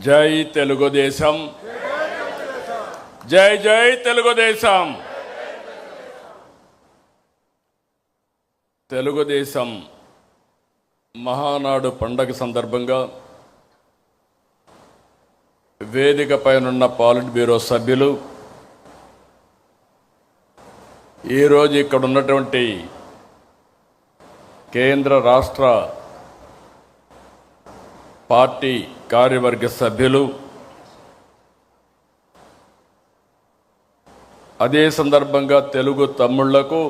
జై తెలుగుదేశం, జై జై తెలుగుదేశం. తెలుగుదేశం మహానాడు పండగ సందర్భంగా వేదిక పైనున్న పాలిట్ బ్యూరో సభ్యులు, ఈరోజు ఇక్కడ ఉన్నటువంటి కేంద్ర రాష్ట్ర పార్టీ కార్యవర్గ సభ్యులు, అదే సందర్భంగా తెలుగు తమ్ముళ్లకు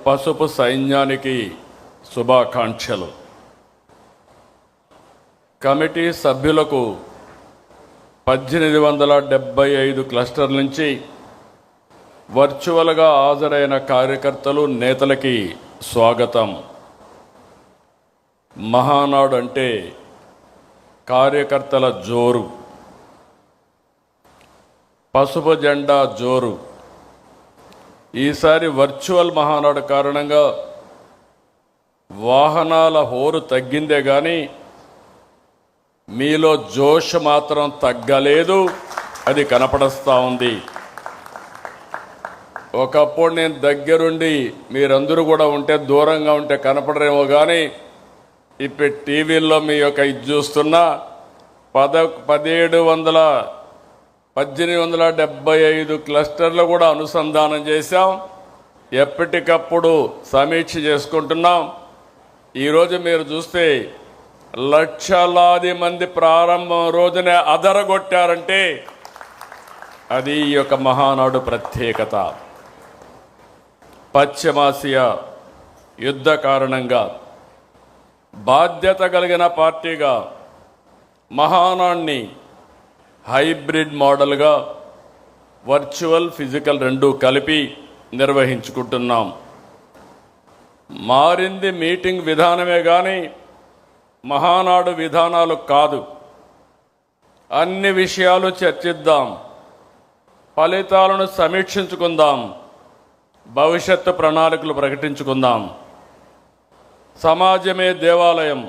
పసుపు సైన్యానికి శుభాకాంక్షలు. కమిటీ సభ్యులకు 1875 క్లస్టర్ల నుంచి వర్చువల్గా హాజరైన కార్యకర్తలు, నేతలకి స్వాగతం. మహానాడు అంటే కార్యకర్తల జోరు, పసుపు జెండా జోరు. ఈసారి వర్చువల్ మహానాడు కారణంగా వాహనాల హోరు తగ్గిందే కానీ మీలో జోష్ మాత్రం తగ్గలేదు, అది కనపడస్తా ఉంది. ఒకప్పుడు నేను దగ్గరుండి మీరందరూ కూడా ఉంటే, దూరంగా ఉంటే కనపడరేమో కానీ ఇప్పుడు టీవీల్లో మీ యొక్క ఇది చూస్తున్నా 1875 క్లస్టర్లు కూడా అనుసంధానం చేశాం. ఎప్పటికప్పుడు సమీక్ష చేసుకుంటున్నాం. ఈరోజు మీరు చూస్తే లక్షలాది మంది ప్రారంభం రోజునే అదరగొట్టారంటే అది ఈ యొక్క మహానాడు ప్రత్యేకత. పశ్చిమాసియా యుద్ధ కారణంగా బాధ్యత కలిగిన పార్టీగా మహానాడిని హైబ్రిడ్ మోడల్గా వర్చువల్, ఫిజికల్ రెండూ కలిపి నిర్వహించుకుంటున్నాం. మారింది మీటింగ్ విధానమే కానీ మహానాడు విధానాలు కాదు. అన్ని విషయాలు చర్చిద్దాం, ఫలితాలను సమీక్షించుకుందాం, భవిష్యత్తు ప్రణాళికలు ప్రకటించుకుందాం. సమాజమే దేవాలయం,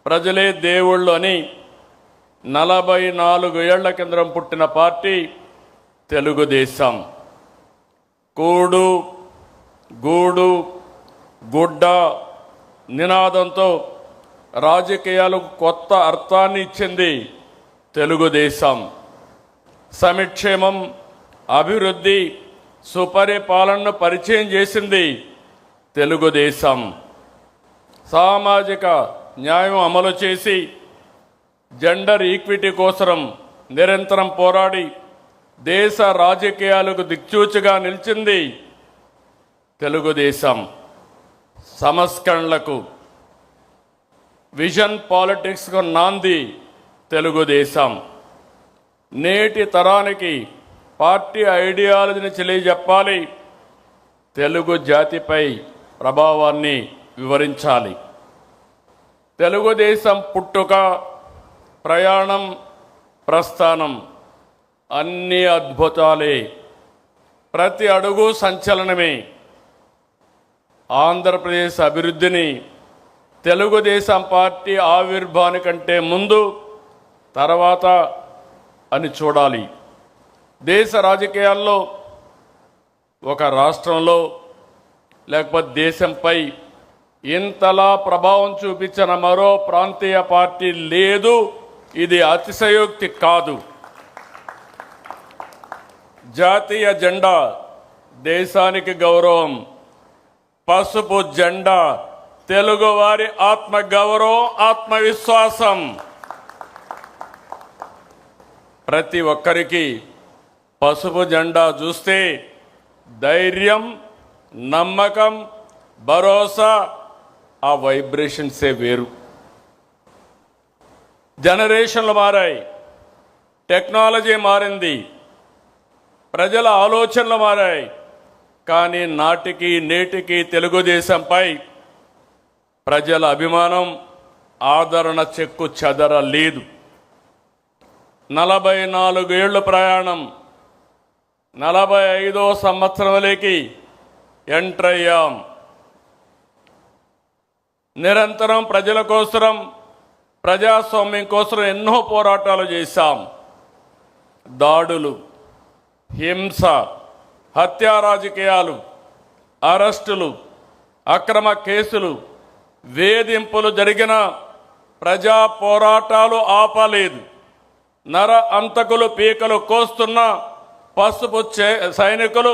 ప్రజలే దేవుళ్ళు అని 44 ఏళ్ల కిందం పుట్టిన పార్టీ తెలుగుదేశం. కూడు, గూడు, గుడ్డ నినాదంతో రాజకీయాలకు కొత్త అర్థాన్ని ఇచ్చింది తెలుగుదేశం. సంక్షేమం, అభివృద్ధి, సుపరిపాలనను పరిచయం చేసింది తెలుగుదేశం. సామాజిక న్యాయం అమలు చేసి జెండర్ ఈక్విటీ కోసం నిరంతరం పోరాడి దేశ రాజకీయాలకు దిక్సూచిగా నిలిచింది తెలుగుదేశం. సంస్కరణలకు, విజన్ పాలిటిక్స్కు నాంది తెలుగుదేశం. నేటి తరానికి పార్టీ ఐడియాలజీని తెలియజెప్పాలి, తెలుగు జాతిపై ప్రభావాన్ని వివరించాలి. తెలుగుదేశం పుట్టుక, ప్రయాణం, ప్రస్థానం అన్నీ అద్భుతాలే, ప్రతి అడుగు సంచలనమే. ఆంధ్రప్రదేశ్ అభివృద్ధిని తెలుగుదేశం పార్టీ ఆవిర్భావానికంటే ముందు, తర్వాత అని చూడాలి. దేశ రాజకీయాల్లో ఒక రాష్ట్రంలో లేకపోతే దేశంపై ఇంతలా ప్రభావం చూపించిన మరో ప్రాంతీయ పార్టీ లేదు. ఇది అతిశయోక్తి కాదు. జాతీయ జెండా దేశానికి గౌరవం, పసుపు జెండా తెలుగువారి ఆత్మగౌరవం, ఆత్మవిశ్వాసం. ప్రతి ఒక్కరికి పసుపు జెండా చూస్తే ధైర్యం, నమ్మకం, భరోసా, ఆ వైబ్రేషన్సే వేరు. జనరేషన్లు మారాయి, టెక్నాలజీ మారింది, ప్రజల ఆలోచనలు మారాయి. కానీ నాటికి నేటికి తెలుగుదేశంపై ప్రజల అభిమానం, ఆదరణ చెక్కు చెదరలేదు. 44 ఏళ్ల ప్రయాణం, 45వ సంవత్సరంలోకి ఎంటర్ అయ్యాం. నిరంతరం ప్రజల కోసం, ప్రజాస్వామ్యం కోసం ఎన్నో పోరాటాలు చేశాం. దాడులు, హింస, హత్యా రాజకీయాలు, అరెస్టులు, అక్రమ కేసులు, వేధింపులు జరిగిన ప్రజా పోరాటాలు ఆపలేదు. నర అంతకులు పీకలు కోస్తున్న పసుపు సైనికులు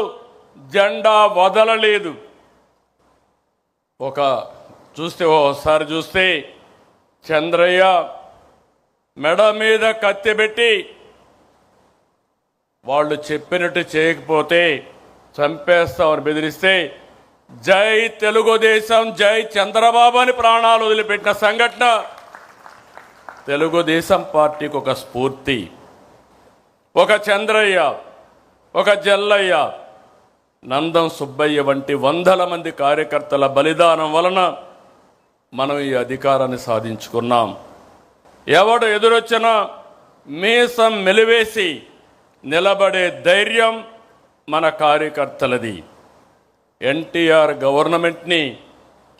జెండా వదలలేదు. ఒకసారి చూస్తే చంద్రయ్య మెడ మీద కత్తి పెట్టి వాళ్ళు చెప్పినట్టు చేయకపోతే చంపేస్తామని బెదిరిస్తే జై తెలుగుదేశం, జై చంద్రబాబు అని ప్రాణాలు వదిలిపెట్టిన సంఘటన తెలుగుదేశం పార్టీకి ఒక స్ఫూర్తి. ఒక చంద్రయ్య, ఒక జల్లయ్య, నందం సుబ్బయ్య వంటి వందల మంది కార్యకర్తల బలిదానం వలన మనం ఈ అధికారాన్ని సాధించుకున్నాం. ఎవడు ఎదురొచ్చినా మీసం మెలివేసి నిలబడే ధైర్యం మన కార్యకర్తలది. ఎన్టీఆర్ గవర్నమెంట్ని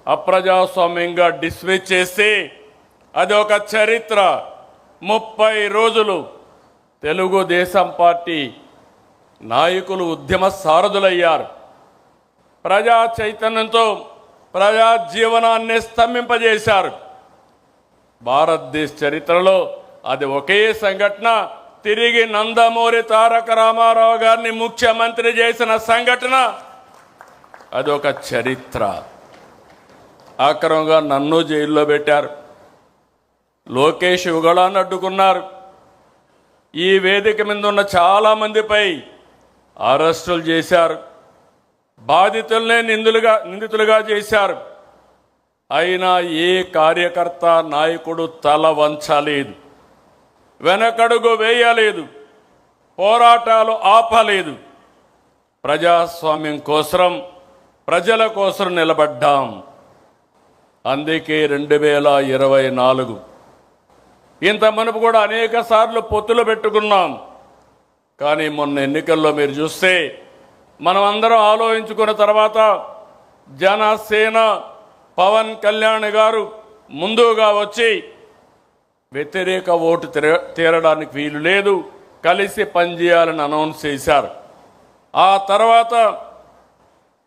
అప్రజాస్వామ్యంగా డిస్మిస్ చేసి అది ఒక చరిత్ర. 30 రోజులు తెలుగుదేశం పార్టీ నాయకులు ఉద్యమ సారథులయ్యారు. ప్రజా చైతన్యంతో ప్రజా జీవనాన్ని స్తంభింపజేశారు. భారతదేశ చరిత్రలో అది ఒకే సంఘటన. తిరిగి నందమూరి తారక రామారావు గారిని ముఖ్యమంత్రి చేసిన సంఘటన అది ఒక చరిత్ర. అక్రమంగా నన్ను జైల్లో పెట్టారు. లోకేష్ యుగళాన్ని అడ్డుకున్నారు. ఈ వేదిక మీద ఉన్న చాలామందిపై అరెస్టులు చేశారు. బాధితులనే నిందితులుగా చేశారు. అయినా ఏ కార్యకర్త నాయకుడు తల వంచలేదు, వెనకడుగు వేయలేదు, పోరాటాలు ఆపలేదు. ప్రజాస్వామ్యం కోసం, ప్రజల కోసం నిలబడ్డాం. అందుకే 2024 ఇంత మునుపు కూడా అనేక సార్లు పొత్తులు పెట్టుకున్నాం. కానీ మొన్న ఎన్నికల్లో మీరు చూస్తే మనం అందరం ఆలోచించుకున్న తర్వాత జనసేన పవన్ కళ్యాణ్ గారు ముందుగా వచ్చి వ్యతిరేక ఓటు తీరడానికి వీలు లేదు, కలిసి పనిచేయాలని అనౌన్స్ చేశారు. ఆ తర్వాత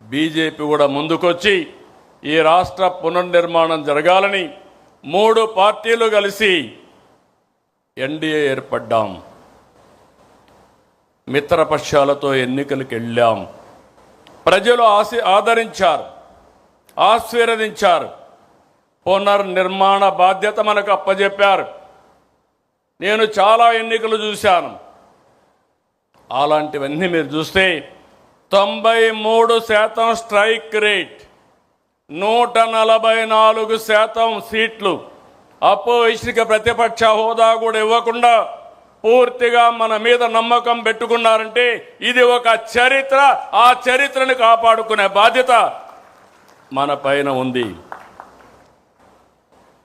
బీజేపీ కూడా ముందుకొచ్చి ఈ రాష్ట్ర పునర్నిర్మాణం జరగాలని 3 పార్టీలు కలిసి ఎన్డీఏ ఏర్పడ్డాం. మిత్రపక్షాలతో ఎన్నికలకు వెళ్ళాం. ప్రజలు ఆదరించారు, ఆశీర్వదించారు. పునర్నిర్మాణ బాధ్యత మనకు అప్పజెప్పారు. నేను చాలా ఎన్నికలు చూశాను. అలాంటివన్నీ మీరు చూస్తే 93% స్ట్రైక్ రేట్, 144% సీట్లు, అపోజిషన్కి ప్రతిపక్ష హోదా కూడా ఇవ్వకుండా పూర్తిగా మన మీద నమ్మకం పెట్టుకున్నారంటే ఇది ఒక చరిత్ర. ఆ చరిత్రను కాపాడుకునే బాధ్యత మన పైన ఉంది.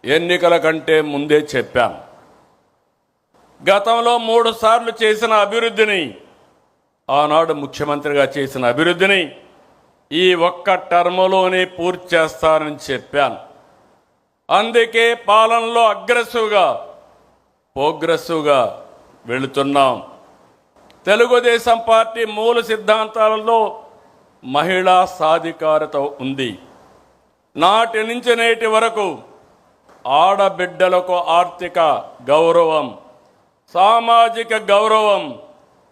ఎన్నికల కంటే ముందే చెప్పాను, గతంలో 3 సార్లు చేసిన అభివృద్ధిని, ఆనాడు ముఖ్యమంత్రిగా చేసిన అభివృద్ధిని ఈ ఒక్క టర్మ్లోనే పూర్తి చేస్తానని చెప్పాను. అందుకే పాలనలో ప్రోగ్రెసివ్గా వెళుతున్నాం. తెలుగుదేశం పార్టీ మూల సిద్ధాంతాలలో మహిళా సాధికారత ఉంది. నాటి నుంచి నేటి వరకు ఆడబిడ్డలకు ఆర్థిక గౌరవం, సామాజిక గౌరవం,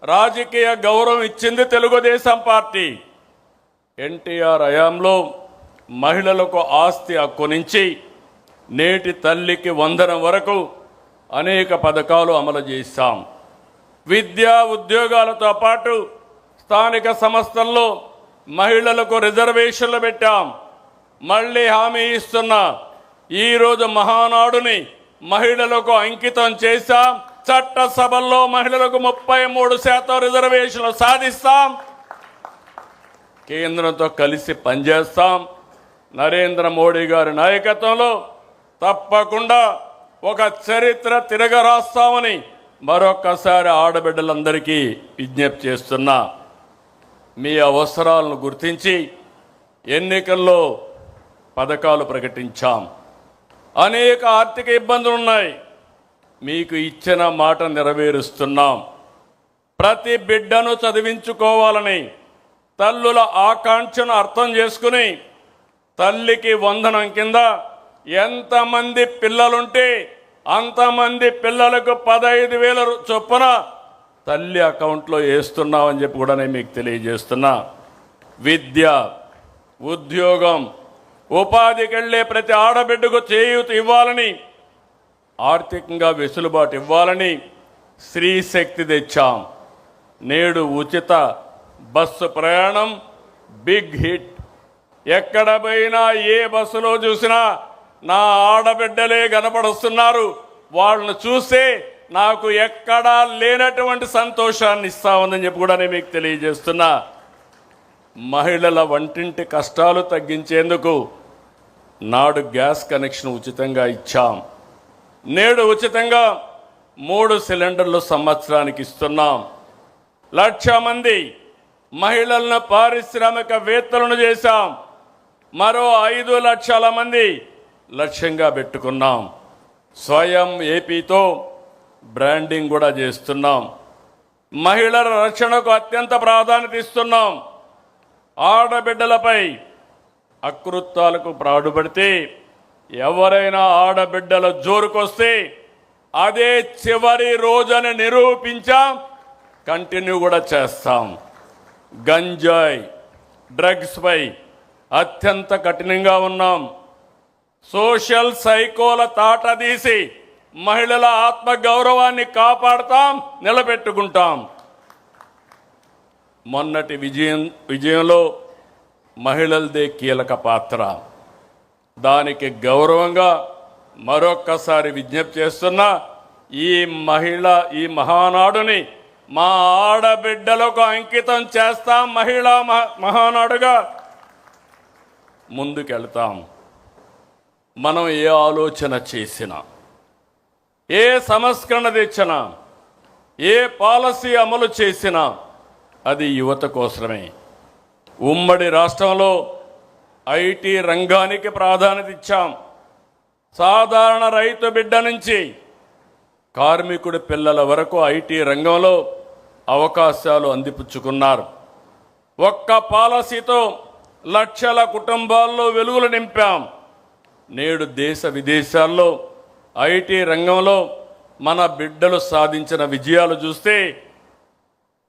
రాజకీయ గౌరవం ఇచ్చింది తెలుగుదేశం పార్టీ. ఎన్టీఆర్ హయాంలో మహిళలకు ఆస్తి హక్కు నుంచి నేటి తల్లికి వందనం వరకు అనేక పథకాలు అమలు చేశాం. విద్యా ఉద్యోగాలతో పాటు స్థానిక సంస్థల్లో మహిళలకు రిజర్వేషన్లు పెట్టాం. మళ్ళీ హామీ ఇస్తున్నా, ఈరోజు మహానాడుని మహిళలకు అంకితం చేశాం. చట్టసభల్లో మహిళలకు 33% రిజర్వేషన్లు సాధిస్తాం. కేంద్రంతో కలిసి పనిచేస్తాం. నరేంద్ర మోడీ గారి నాయకత్వంలో తప్పకుండా ఒక చరిత్ర తిరగరాస్తామని మరొక్కసారి ఆడబిడ్డలందరికీ విజ్ఞప్తి చేస్తున్నా. మీ అవసరాలను గుర్తించి ఎన్నికల్లో పథకాలు ప్రకటించాం. అనేక ఆర్థిక ఇబ్బందులు ఉన్నాయి. మీకు ఇచ్చిన మాట నెరవేరుస్తున్నాం. ప్రతి బిడ్డను చదివించుకోవాలని తల్లుల ఆకాంక్షను అర్థం చేసుకుని తల్లికి వందనం కింద ఎంతమంది పిల్లలుంటే అంతమంది పిల్లలకు 15,000 చొప్పున తల్లి అకౌంట్లో వేస్తున్నామని చెప్పి కూడా నేను మీకు తెలియజేస్తున్నా. విద్య, ఉద్యోగం, ఉపాధికి వెళ్ళే ప్రతి ఆడబిడ్డకు చేయూత ఇవ్వాలని, ఆర్థికంగా వెసులుబాటు ఇవ్వాలని స్త్రీ శక్తి తెచ్చాం. నేడు ఉచిత బస్సు ప్రయాణం బిగ్ హిట్. ఎక్కడ పోయినా ఏ బస్సులో చూసినా నా ఆడబిడ్డలే కనపడుస్తున్నారు. వాళ్ళను చూస్తే నాకు ఎక్కడా లేనటువంటి సంతోషాన్ని ఇస్తా ఉందని చెప్పి కూడా నేను మీకు తెలియజేస్తున్నా. మహిళల వంటింటి కష్టాలు తగ్గించేందుకు నాడు గ్యాస్ కనెక్షన్ ఉచితంగా ఇచ్చాం. నేడు ఉచితంగా 3 సిలిండర్లు సంవత్సరానికి ఇస్తున్నాం. 1,00,000 మంది మహిళలను పారిశ్రామికవేత్తలను చేశాం. మరో 5 లక్షల మంది లక్ష్యంగా పెట్టుకున్నాం. స్వయం ఏపీతో బ్రాండింగ్ కూడా చేస్తున్నాం. మహిళల రక్షణకు అత్యంత ప్రాధాన్యత ఇస్తున్నాం. ఆడబిడ్డలపై అకృత్యాలకు పాటుపడితే ఎవరైనా ఆడబిడ్డల జోరుకొస్తే అదే చివరి రోజని నిరూపించాం. కంటిన్యూ కూడా చేస్తాం. గంజాయి, డ్రగ్స్పై అత్యంత కఠినంగా ఉన్నాం. సోషల్ సైకోల తాట తీసి మహిళల ఆత్మగౌరవాన్ని కాపాడుతాం, నిలబెట్టుకుంటాం. మొన్నటి విజయంలో మహిళలదే కీలక పాత్ర. దానికి గౌరవంగా మరొక్కసారి విజ్ఞప్తి చేస్తున్నా, ఈ మహానాడుని మా ఆడబిడ్డలకు అంకితం చేస్తాం. మహిళా మహానాడుగా ముందుకెళ్తాం. మనం ఏ ఆలోచన చేసినా, ఏ సంస్కరణ తెచ్చినా, ఏ పాలసీ అమలు చేసినా అది యువత కోసమే. ఉమ్మడి రాష్ట్రంలో ఐటీ రంగానికి ప్రాధాన్యత ఇచ్చాం. సాధారణ రైతు బిడ్డ నుంచి కార్మికుడి పిల్లల వరకు ఐటీ రంగంలో అవకాశాలు అందిపుచ్చుకున్నారు. ఒక్క పాలసీతో లక్షల కుటుంబాల్లో వెలుగులు నింపాం. నేడు దేశ విదేశాల్లో ఐటీ రంగంలో మన బిడ్డలు సాధించిన విజయాలు చూస్తే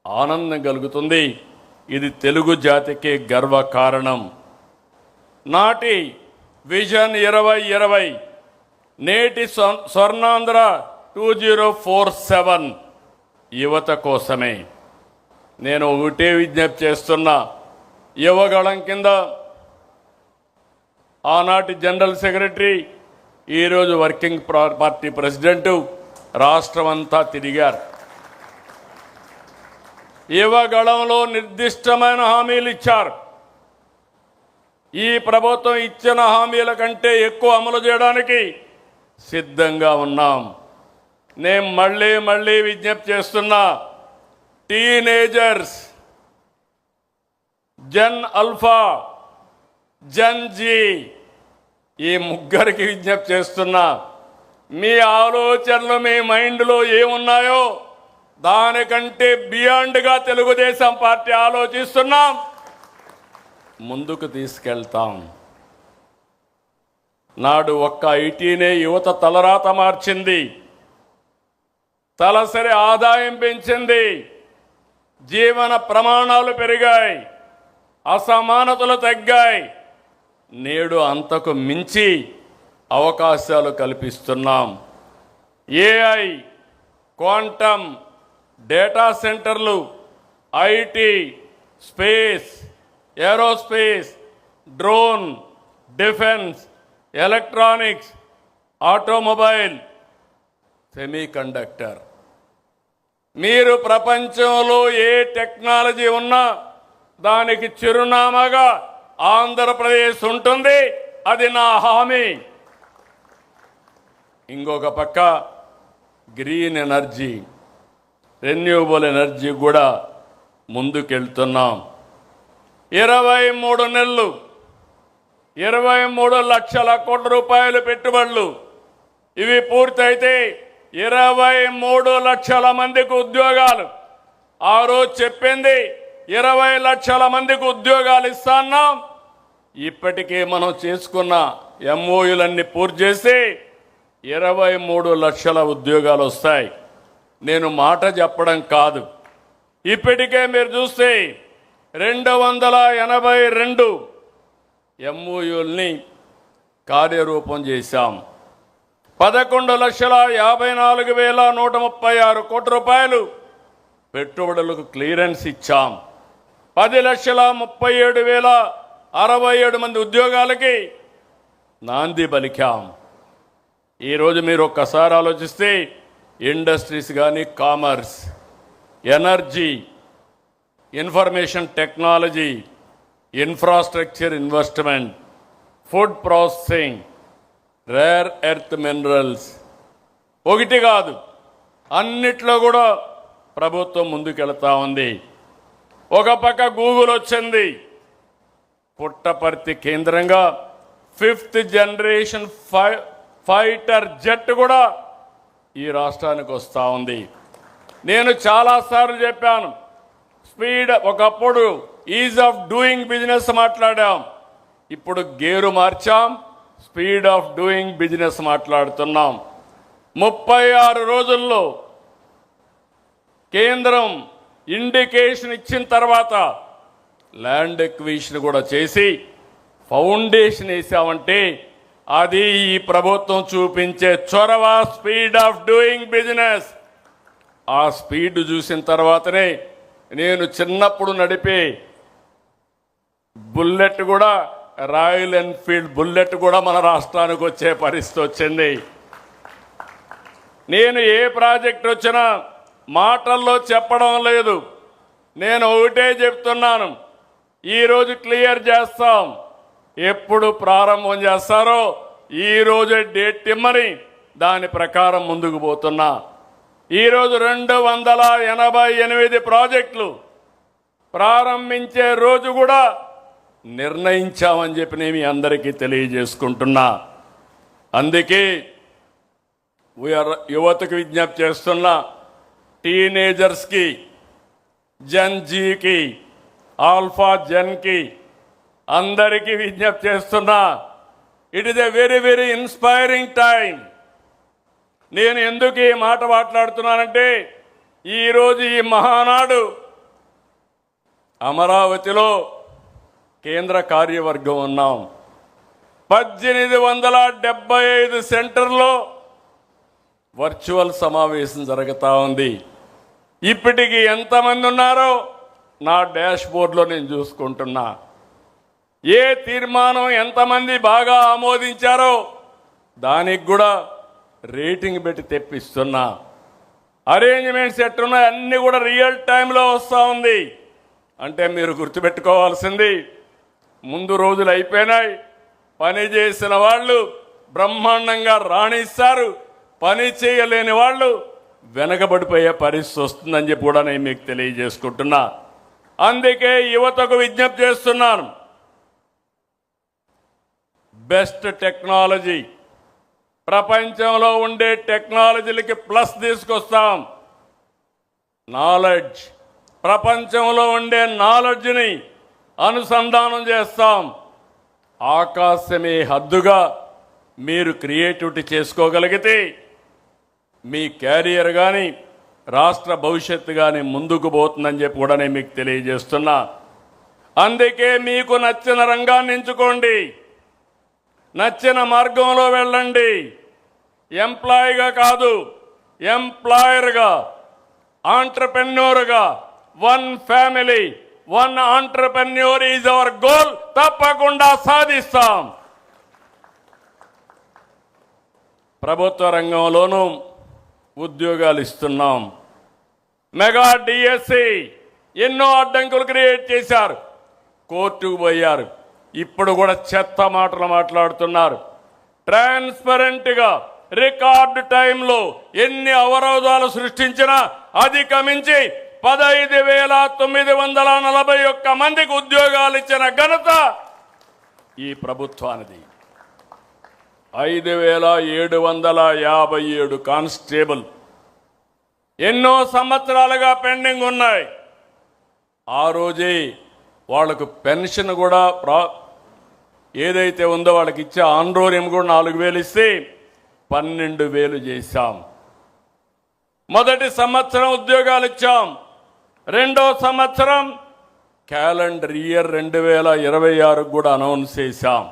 ఆనందం కలుగుతుంది. ఇది తెలుగు జాతికే గర్వకారణం. నాటి విజన్ 2020, నేటి స్వర్ణాంధ్ర 2047 యువత కోసమే. నేను ఒకటే విజ్ఞప్తి చేస్తున్నా, యువగళం కింద ఆనాటి జనరల్ సెక్రటరీ, ఈరోజు వర్కింగ్ పార్టీ ప్రెసిడెంటు రాష్ట్రమంతా తిరిగారు. యువగళంలో నిర్దిష్టమైన హామీలు ఇచ్చారు. ఈ ప్రభుత్వం ఇచ్చిన హామీల కంటే ఎక్కువ అమలు చేయడానికి సిద్ధంగా ఉన్నాం. నేను మళ్ళీ విజ్ఞప్తి చేస్తున్నా, teenagers, Gen Alpha, Gen Z, ఈ ముగ్గురికి విజ్ఞప్తి చేస్తున్నా, మీ ఆలోచనలు మీ మైండ్లో ఏమున్నాయో దానికంటే బియాండ్గా తెలుగుదేశం పార్టీ ఆలోచిస్తున్నాం, ముందుకు తీసుకెళ్తాం. నాడు ఒక్క ఐటీనే యువత తలరాత మార్చింది, తలసరి ఆదాయం పెంచింది, జీవన ప్రమాణాలు పెరిగాయి, అసమానతలు తగ్గాయి. నేడు అంతకు మించి అవకాశాలు కల్పిస్తున్నాం. ఏఐ, క్వాంటమ్, డేటా సెంటర్లు, IT, space, aerospace, drone, defence, electronics, automobile, semiconductor. మీరు ప్రపంచంలో ఏ టెక్నాలజీ ఉన్నా దానికి చిరునామాగా ఆంధ్రప్రదేశ్ ఉంటుంది. అది నా హామీ. ఇంకొక పక్క గ్రీన్ ఎనర్జీ, రెన్యూవబుల్ ఎనర్జీ కూడా ముందుకెళ్తున్నాం. 23 నెలలు 23 లక్షల కోట్ల రూపాయలు పెట్టుబడులు. ఇవి పూర్తయితే 23 లక్షల మందికి ఉద్యోగాలు. ఆ రోజు చెప్పింది 20 లక్షల మందికి ఉద్యోగాలు ఇస్తాన్నాం. ఇప్పటికే మనం చేసుకున్న ఎంఓయూలన్నీ పూర్తి చేసి 23 లక్షల ఉద్యోగాలు వస్తాయి. నేను మాట చెప్పడం కాదు. ఇప్పటికే మీరు చూస్తే 282 ఎంఓయూల్ని కార్యరూపం చేశాం. 11,54,136 కోట్ల రూపాయలు పెట్టుబడులకు క్లియరెన్స్ ఇచ్చాం. 10,37,067 మంది ఉద్యోగాలకి నాంది పలికాం. ఈరోజు మీరు ఒక్కసారి ఆలోచిస్తే ఇండస్ట్రీస్ కానీ, commerce, energy, information technology, infrastructure investment, food processing, rare earth minerals, ఒకటి కాదు అన్నిట్లో కూడా ప్రభుత్వం ముందుకెళ్తా ఉంది. ఒక పక్క గూగుల్ వచ్చింది. పుట్టపర్తి కేంద్రంగా 5th జనరేషన్ ఫైటర్ జెట్ కూడా ఈ రాష్ట్రానికి వస్తూ ఉంది. నేను చాలాసార్లు చెప్పాను, స్పీడ్, ఒకప్పుడు ఈజ్ ఆఫ్ డూయింగ్ బిజినెస్ మాట్లాడాం, ఇప్పుడు గేరు మార్చాం, స్పీడ్ ఆఫ్ డూయింగ్ బిజినెస్ మాట్లాడుతున్నాం. 36 రోజుల్లో కేంద్రం ఇండికేషన్ ఇచ్చిన తర్వాత ల్యాండ్ ఎక్విజిషన్ కూడా చేసి ఫౌండేషన్ వేసామంటే అది ఈ ప్రభుత్వం చూపించే చొరవ, స్పీడ్ ఆఫ్ డూయింగ్ బిజినెస్. ఆ స్పీడ్ చూసిన తర్వాతనే నేను చిన్నప్పుడు నడిపే బుల్లెట్ కూడా, రాయల్ ఎన్ఫీల్డ్ బుల్లెట్ కూడా మన రాష్ట్రానికి వచ్చే పరిస్థితి వచ్చింది. నేను ఏ ప్రాజెక్ట్ వచ్చినా మాటల్లో చెప్పడం లేదు. నేను ఒకటే చెప్తున్నాను, ఈరోజు క్లియర్ చేస్తాం. ఎప్పుడు ప్రారంభం చేస్తారో ఈరోజే డేట్ ఇమ్మని దాని ప్రకారం ముందుకు పోతున్నా. ఈరోజు 288 ప్రాజెక్టులు ప్రారంభించే రోజు కూడా నిర్ణయించామని చెప్పి నేను మీ అందరికీ తెలియజేసుకుంటున్నా. అందుకే యువతకు విజ్ఞప్తి చేస్తున్నా, టీనేజర్స్కి, జన్జీకి, ఆల్ఫా జన్కి అందరికీ విజ్ఞప్తి చేస్తున్నా. It is a very very inspiring time. నేను ఎందుకు ఈ మాట మాట్లాడుతున్నానంటే, ఈరోజు ఈ మహానాడు అమరావతిలో కేంద్ర కార్యవర్గం ఉన్నాం. 1875 సెంటర్లో వర్చువల్ సమావేశం జరుగుతూ ఉంది. ఇప్పటికి ఎంతమంది ఉన్నారో నా డాష్ బోర్డులో నేను చూసుకుంటున్నా. ఏ తీర్మానం ఎంతమంది బాగా ఆమోదించారో దానికి కూడా రేటింగ్ పెట్టి తెప్పిస్తున్నా. అరేంజ్మెంట్స్ ఎట్టున్నాయి అన్నీ కూడా రియల్ టైంలో వస్తూ ఉంది. అంటే మీరు గుర్తుపెట్టుకోవాల్సింది, ముందు రోజులు అయిపోయినాయి, పని చేసిన వాళ్ళు బ్రహ్మాండంగా రాణిస్తారు, పని చేయలేని వాళ్ళు వెనకబడిపోయే పరిస్థితి వస్తుందని చెప్పి కూడా నేను మీకు తెలియజేసుకుంటున్నా. అందుకే యువతకు విజ్ఞప్తి చేస్తున్నాను, బెస్ట్ టెక్నాలజీ, ప్రపంచంలో ఉండే టెక్నాలజీలకి ప్లస్ తీసుకొస్తాం. నాలెడ్జ్, ప్రపంచంలో ఉండే నాలెడ్జ్ని అనుసంధానం చేస్తాం. ఆకాశమే హద్దుగా మీరు క్రియేటివిటీ చేసుకోగలిగితే మీ క్యారియర్ కానీ, రాష్ట్ర భవిష్యత్తు కానీ ముందుకు పోతుందని చెప్పి కూడా నేను మీకు తెలియజేస్తున్నా. అందుకే మీకు నచ్చిన రంగాన్ని ఎంచుకోండి, నచ్చిన మార్గంలో వెళ్ళండి. ఎంప్లాయీగా కాదు, ఎంప్లాయర్గా, ఆంటర్ప్రెన్యూర్గా, one family, one entrepreneur is our goal. తప్పకుండా సాధిస్తాం. ప్రభుత్వ రంగంలోనూ ఉద్యోగాలు ఇస్తున్నాం. మెగా డిఎస్సి ఎన్నో అడ్డంకులు క్రియేట్ చేశారు, కోర్టుకు పోయారు. ఇప్పుడు కూడా చెత్త మాటలు మాట్లాడుతున్నారు. ట్రాన్స్పరెంట్గా రికార్డు టైంలో ఎన్ని అవరోధాలు సృష్టించినా అధిగమించి 15,941 మందికి ఉద్యోగాలు ఇచ్చిన ఘనత ఈ ప్రభుత్వానిది. 5757 కానిస్టేబుల్ ఎన్నో సంవత్సరాలుగా పెండింగ్ ఉన్నాయి. ఆ రోజే వాళ్లకు పెన్షన్ కూడా ఏదైతే ఉందో వాళ్ళకి ఇచ్చే ఆన్రోర్యం కూడా 4000 ఇస్తే 12,000 చేశాం. మొదటి సంవత్సరం ఉద్యోగాలు ఇచ్చాం. రెండో సంవత్సరం క్యాలెండర్ ఇయర్ 2026 కూడా అనౌన్స్ చేశాం.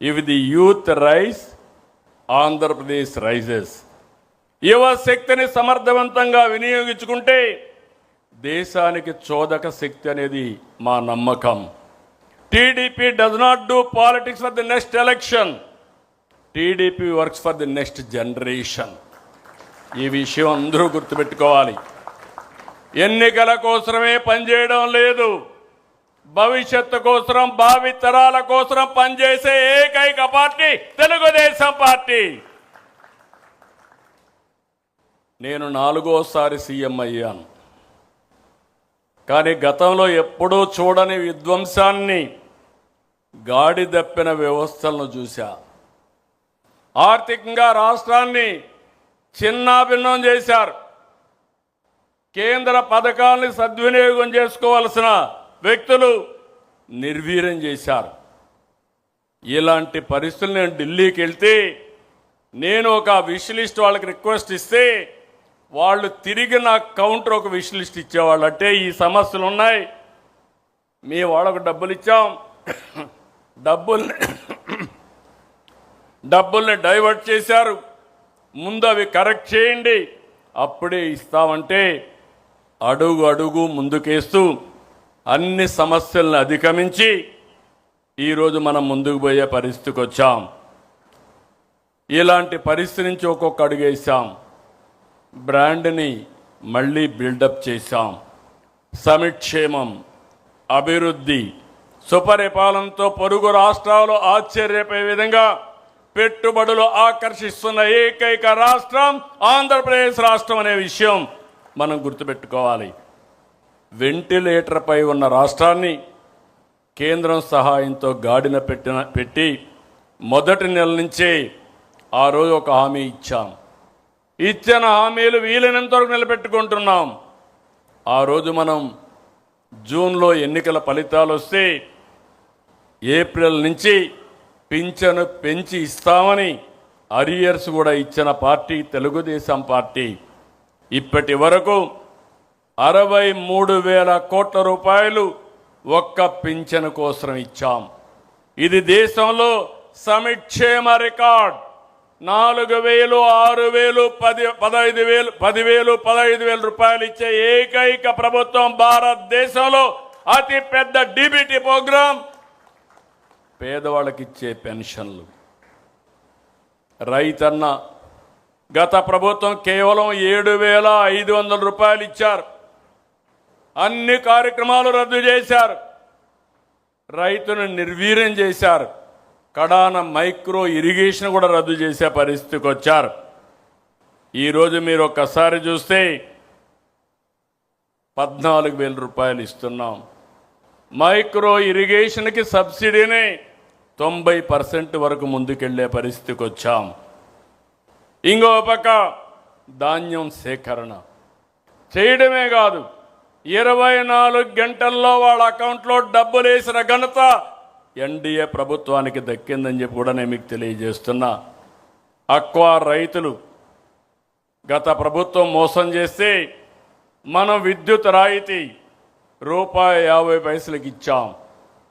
ఇవి the youth rise, Andhra Pradesh rises. యువ శక్తిని సమర్థవంతంగా వినియోగించుకుంటే దేశానికి చోదక శక్తి అనేది మా నమ్మకం. TDP does not do politics for the next election. TDP works for the next generation. ఈ విషయం అందరూ గుర్తుపెట్టుకోవాలి. ఎన్నికల కోసమే పనిచేయడం లేదు, భవిష్యత్తు కోసం, భావి తరాల కోసం పనిచేసే ఏకైక పార్టీ తెలుగుదేశం పార్టీ. నేను 4వసారి సీఎం అయ్యాను. కానీ గతంలో ఎప్పుడూ చూడని విధ్వంసాన్ని, గాడి దప్పిన వ్యవస్థలను చూశా. ఆర్థికంగా రాష్ట్రాన్ని చిన్నాభిన్నం చేశారు. కేంద్ర పథకాలను సద్వినియోగం చేసుకోవాల్సిన వ్యక్తులు నిర్వీర్యం చేశారు. ఇలాంటి పరిస్థితులు నేను ఢిల్లీకి వెళ్తే నేను ఒక విష్ లిస్ట్ వాళ్ళకి రిక్వెస్ట్ ఇస్తే వాళ్ళు తిరిగి నాకు కౌంటర్ ఒక విష్ లిస్ట్ ఇచ్చేవాళ్ళు. అంటే ఈ సమస్యలు ఉన్నాయి, మీ వాళ్ళకు డబ్బులు ఇచ్చాం, డబ్బుల్ని డైవర్ట్ చేశారు, ముందు అవి కరెక్ట్ చేయండి అప్పుడే ఇస్తామంటే అడుగు అడుగు ముందుకేస్తూ అన్ని సమస్యలను అధిగమించి ఈరోజు మనం ముందుకు పోయే పరిస్థితికి వచ్చాం. ఇలాంటి పరిస్థితి నుంచి ఒక్కొక్క అడుగేసాం. బ్రాండ్ని మళ్ళీ బిల్డప్ చేశాం. సమిక్షేమం, అభివృద్ధి, సుపరిపాలనతో పొరుగు రాష్ట్రాలు ఆశ్చర్యపోయే విధంగా పెట్టుబడులు ఆకర్షిస్తున్న ఏకైక రాష్ట్రం ఆంధ్రప్రదేశ్ రాష్ట్రం అనే విషయం మనం గుర్తుపెట్టుకోవాలి. వెంటిలేటర్పై ఉన్న రాష్ట్రాన్ని కేంద్రం సహాయంతో గాడిన పెట్టి మొదటి నెల నుంచే ఆ రోజు ఒక హామీ ఇచ్చాం. ఇచ్చిన హామీలు వీలైనంత వరకు నిలబెట్టుకుంటున్నాం. ఆ రోజు మనం జూన్లో ఎన్నికల ఫలితాలు వస్తే ఏప్రిల్ నుంచి పింఛను పెంచి ఇస్తామని అరియర్స్ కూడా ఇచ్చిన పార్టీ తెలుగుదేశం పార్టీ. ఇప్పటి వరకు 63,000 కోట్ల రూపాయలు ఒక్క పింఛను కోసం ఇచ్చాం. ఇది దేశంలో సమిక్షేమ రికార్డ్. 4,000, 6,000, 10,000, 15,000 రూపాయలు ఇచ్చే ఏకైక ప్రభుత్వం భారతదేశంలో. అతి పెద్ద డీబీటీ ప్రోగ్రాం, పేదవాళ్ళకి ఇచ్చే పెన్షన్లు. రైతన్న గత ప్రభుత్వం కేవలం 7,500 రూపాయలు ఇచ్చారు. అన్ని కార్యక్రమాలు రద్దు చేశారు, రైతును నిర్వీర్యం చేశారు. కడాన మైక్రో ఇరిగేషన్ కూడా రద్దు చేసే పరిస్థితికి వచ్చారు. ఈరోజు మీరు ఒక్కసారి చూస్తే 14,000 రూపాయలు ఇస్తున్నాం. మైక్రో ఇరిగేషన్కి సబ్సిడీని 90% వరకు ముందుకెళ్లే పరిస్థితికి వచ్చాం. ఇంకో పక్క ధాన్యం సేకరణ చేయడమే కాదు, 24 గంటల్లో వాళ్ళ అకౌంట్లో డబ్బులు వేసిన ఘనత ఎన్డీఏ ప్రభుత్వానికి దక్కిందని చెప్పి కూడా నేను మీకు తెలియజేస్తున్నా. అక్వా రైతులు గత ప్రభుత్వం మోసం చేస్తే మనం విద్యుత్ రాయితీ ₹50 ఇచ్చాం.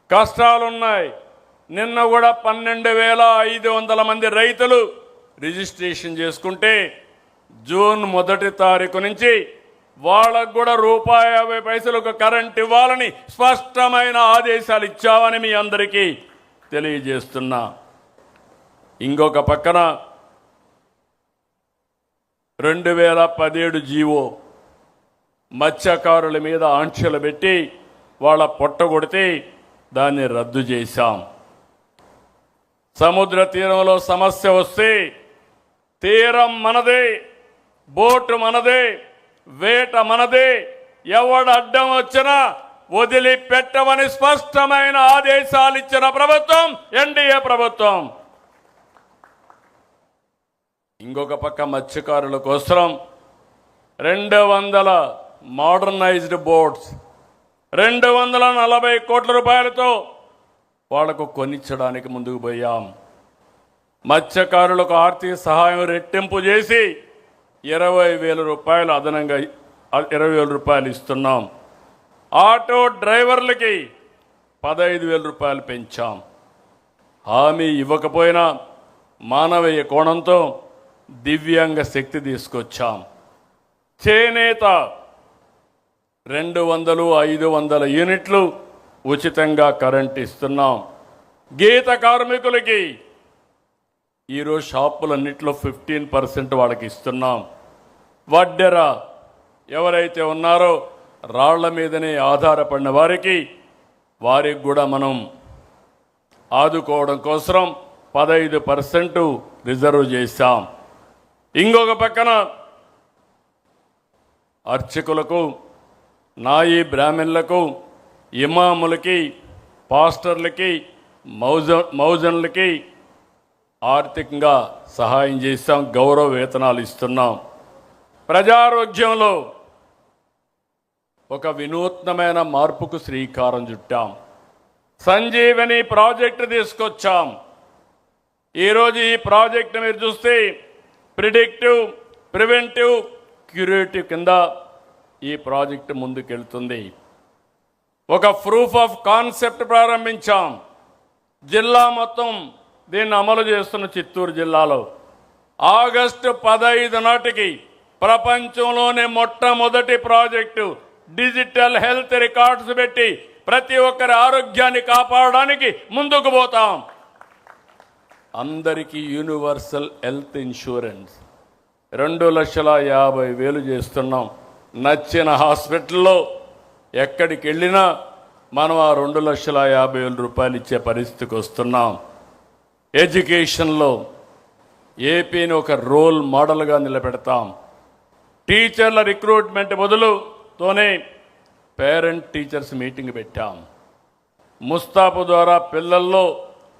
కష్టాలున్నాయి. నిన్న కూడా 12,500 మంది రైతులు రిజిస్ట్రేషన్ చేసుకుంటే జూన్ 1 తారీఖు నుంచి వాళ్ళకు కూడా ₹50 కరెంట్ ఇవ్వాలని స్పష్టమైన ఆదేశాలు ఇచ్చామని మీ అందరికీ తెలియజేస్తున్నా. ఇంకొక పక్కన 2017 జీవో మత్స్యకారుల మీద ఆంక్షలు పెట్టి వాళ్ళ పొట్టగొడితే దాన్ని రద్దు చేశాం. సముద్ర తీరంలో సమస్య వస్తే తీరం మనదే, బోటు మనదే, వేట మనదే. ఎవడు అడ్డం వచ్చినా వదిలిపెట్టమని స్పష్టమైన ఆదేశాలు ఇచ్చిన ప్రభుత్వం ఎన్డీఏ ప్రభుత్వం. ఇంకొక పక్క మత్స్యకారుల కోసం 200 మోడర్నైజ్డ్ బోట్స్ 240 కోట్ల రూపాయలతో వాళ్లకు కొనిచ్చడానికి ముందుకు పోయాం. మత్స్యకారులకు ఆర్థిక సహాయం రెట్టింపు చేసి 20,000 రూపాయలు అదనంగా 20,000 రూపాయలు ఇస్తున్నాం. ఆటో డ్రైవర్లకి 15,000 రూపాయలు పెంచాం. హామీ ఇవ్వకపోయినా మానవీయ కోణంతో దివ్యాంగ శక్తి తీసుకొచ్చాం. చేనేత 200, 500 యూనిట్లు ఉచితంగా కరెంట్ ఇస్తున్నాం. గీత కార్మికులకి ఈరోజు షాపులన్నింటిలో 15% వాళ్ళకి ఇస్తున్నాం. వడ్డెర ఎవరైతే ఉన్నారో రాళ్ల మీదనే ఆధారపడిన వారికి కూడా మనం ఆదుకోవడం కోసం 15% రిజర్వ్ చేశాం. ఇంకొక పక్కన అర్చకులకు, నాయి బ్రాహ్మణులకు, ఇమాములకి, పాస్టర్లకి, మౌజన్లకి ఆర్థికంగా సహాయం చేస్తాం. గౌరవ వేతనాలు ఇస్తున్నాం. ప్రజారోగ్యంలో ఒక వినూత్నమైన మార్పుకు శ్రీకారం చుట్టాం. సంజీవని ప్రాజెక్టు తీసుకొచ్చాం. ఈరోజు ఈ ప్రాజెక్టు మీరు చూస్తే ప్రిడిక్టివ్, ప్రివెంటివ్, క్యూరేటివ్ కింద ఈ ప్రాజెక్టు ముందుకెళ్తుంది. ఒక ప్రూఫ్ ఆఫ్ కాన్సెప్ట్ ప్రారంభించాం. జిల్లా మొత్తం దీన్ని అమలు చేస్తున్న చిత్తూరు జిల్లాలో ఆగస్టు 15 నాటికి ప్రపంచంలోనే మొట్టమొదటి ప్రాజెక్టు డిజిటల్ హెల్త్ రికార్డ్స్ పెట్టి ప్రతి ఒక్కరి ఆరోగ్యాన్ని కాపాడడానికి ముందుకు పోతాం. అందరికీ యూనివర్సల్ హెల్త్ ఇన్సూరెన్స్ 2,50,000 చేస్తున్నాం. నచ్చిన హాస్పిటల్లో ఎక్కడికి వెళ్ళినా మనం ఆ 2,50,000 రూపాయలు ఇచ్చే పరిస్థితికి వస్తున్నాం. ఎడ్యుకేషన్లో ఏపీని ఒక రోల్ మోడల్గా నిలబెడతాం. టీచర్ల రిక్రూట్మెంట్ మొదలుతోనే పేరెంట్ టీచర్స్ మీటింగ్ పెట్టాం. ముస్తాబు ద్వారా పిల్లల్లో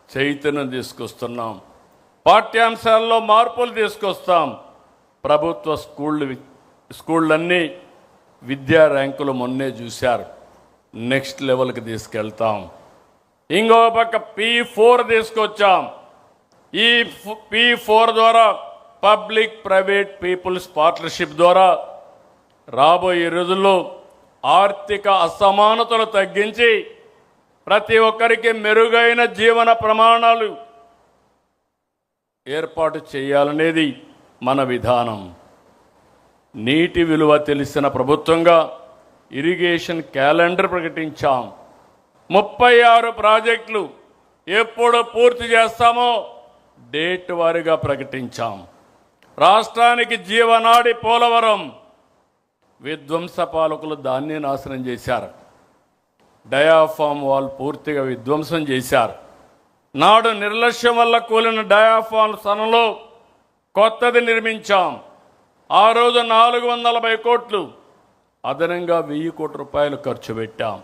చైతన్యం తీసుకొస్తున్నాం. పాఠ్యాంశాల్లో మార్పులు తీసుకొస్తాం. ప్రభుత్వ స్కూళ్ళన్నీ విద్యా ర్యాంకులు మొన్నే చూశారు. నెక్స్ట్ లెవెల్కి తీసుకెళ్తాం. ఇంకో పక్క P4 తీసుకొచ్చాం. ఈ P4 ద్వారా పబ్లిక్ ప్రైవేట్ పీపుల్స్ పార్ట్నర్షిప్ ద్వారా రాబోయే రోజుల్లో ఆర్థిక అసమానతలు తగ్గించి ప్రతి ఒక్కరికి మెరుగైన జీవన ప్రమాణాలు ఏర్పాటు చేయాలనేది మన విధానం. నీటి విలువ తెలిసిన ప్రభుత్వంగా ఇరిగేషన్ క్యాలెండర్ ప్రకటించాం. 36 ప్రాజెక్టులు ఎప్పుడు పూర్తి చేస్తామో డేట్ వారీగా ప్రకటించాం. రాష్ట్రానికి జీవనాడి పోలవరం విధ్వంస పాలకులు దాన్ని నాశనం చేశారు. డయాఫామ్ వాల్ పూర్తిగా విధ్వంసం చేశారు. నాడు నిర్లక్ష్యం వల్ల కూలిన డయాఫామ్ స్థానంలో కొత్తది నిర్మించాం. ఆ రోజు 440 కోట్లు అదనంగా 1000 కోట్ల రూపాయలు ఖర్చు పెట్టాం.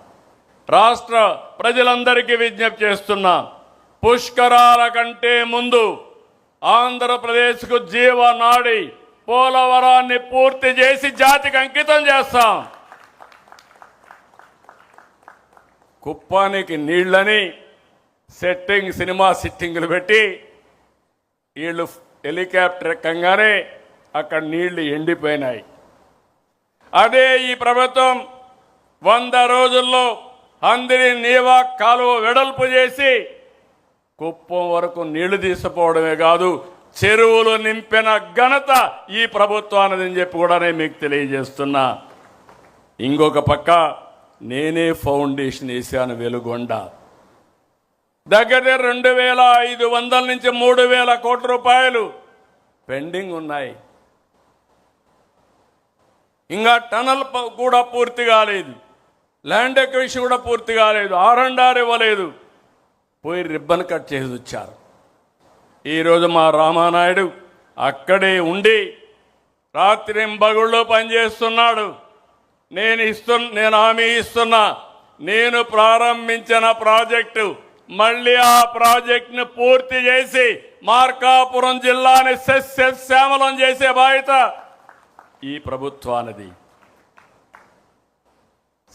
రాష్ట్ర ప్రజలందరికీ విజ్ఞప్తి చేస్తున్నా, పుష్కరాల కంటే ముందు ఆంధ్రప్రదేశ్కు జీవనాడి పోలవరాన్ని పూర్తి చేసి జాతికి అంకితం చేస్తాం. కుప్పానికి నీళ్లని సినిమా సిట్టింగులు పెట్టి వీళ్ళు హెలికాప్టర్ ఎక్కంగానే అక్కడ నీళ్లు ఎండిపోయినాయి. అదే ఈ ప్రభుత్వం 100 రోజుల్లో అందరి నీవా కాలువ వెడల్పు చేసి కుప్పం వరకు నీళ్లు తీసిపోవడమే కాదు, చెరువులు నింపిన ఘనత ఈ ప్రభుత్వానిదని చెప్పి కూడా నేను మీకు తెలియజేస్తున్నా. ఇంకొక పక్క నేనే ఫౌండేషన్ వేశాను వెలుగొండ. దగ్గర 2,500 నుంచి 3,000 కోట్ల రూపాయలు పెండింగ్ ఉన్నాయి. ఇంకా టనల్ కూడా పూర్తి కాలేదు, ల్యాండ్ ఎక్విజిషన్ కూడా పూర్తి కాలేదు, R&R ఇవ్వలేదు. పోయి రిబ్బన్ కట్ చేసి వచ్చారు. ఈరోజు మా రామానాయుడు అక్కడే ఉండి రాత్రింబగుళ్ళు పనిచేస్తున్నాడు. నేను హామీ ఇస్తున్నా, నేను ప్రారంభించిన ప్రాజెక్టు మళ్ళీ ఆ ప్రాజెక్టును పూర్తి చేసి మార్కాపురం జిల్లాని సస్యశ్యామలం చేసే బాధ్యత ఈ ప్రభుత్వానిది.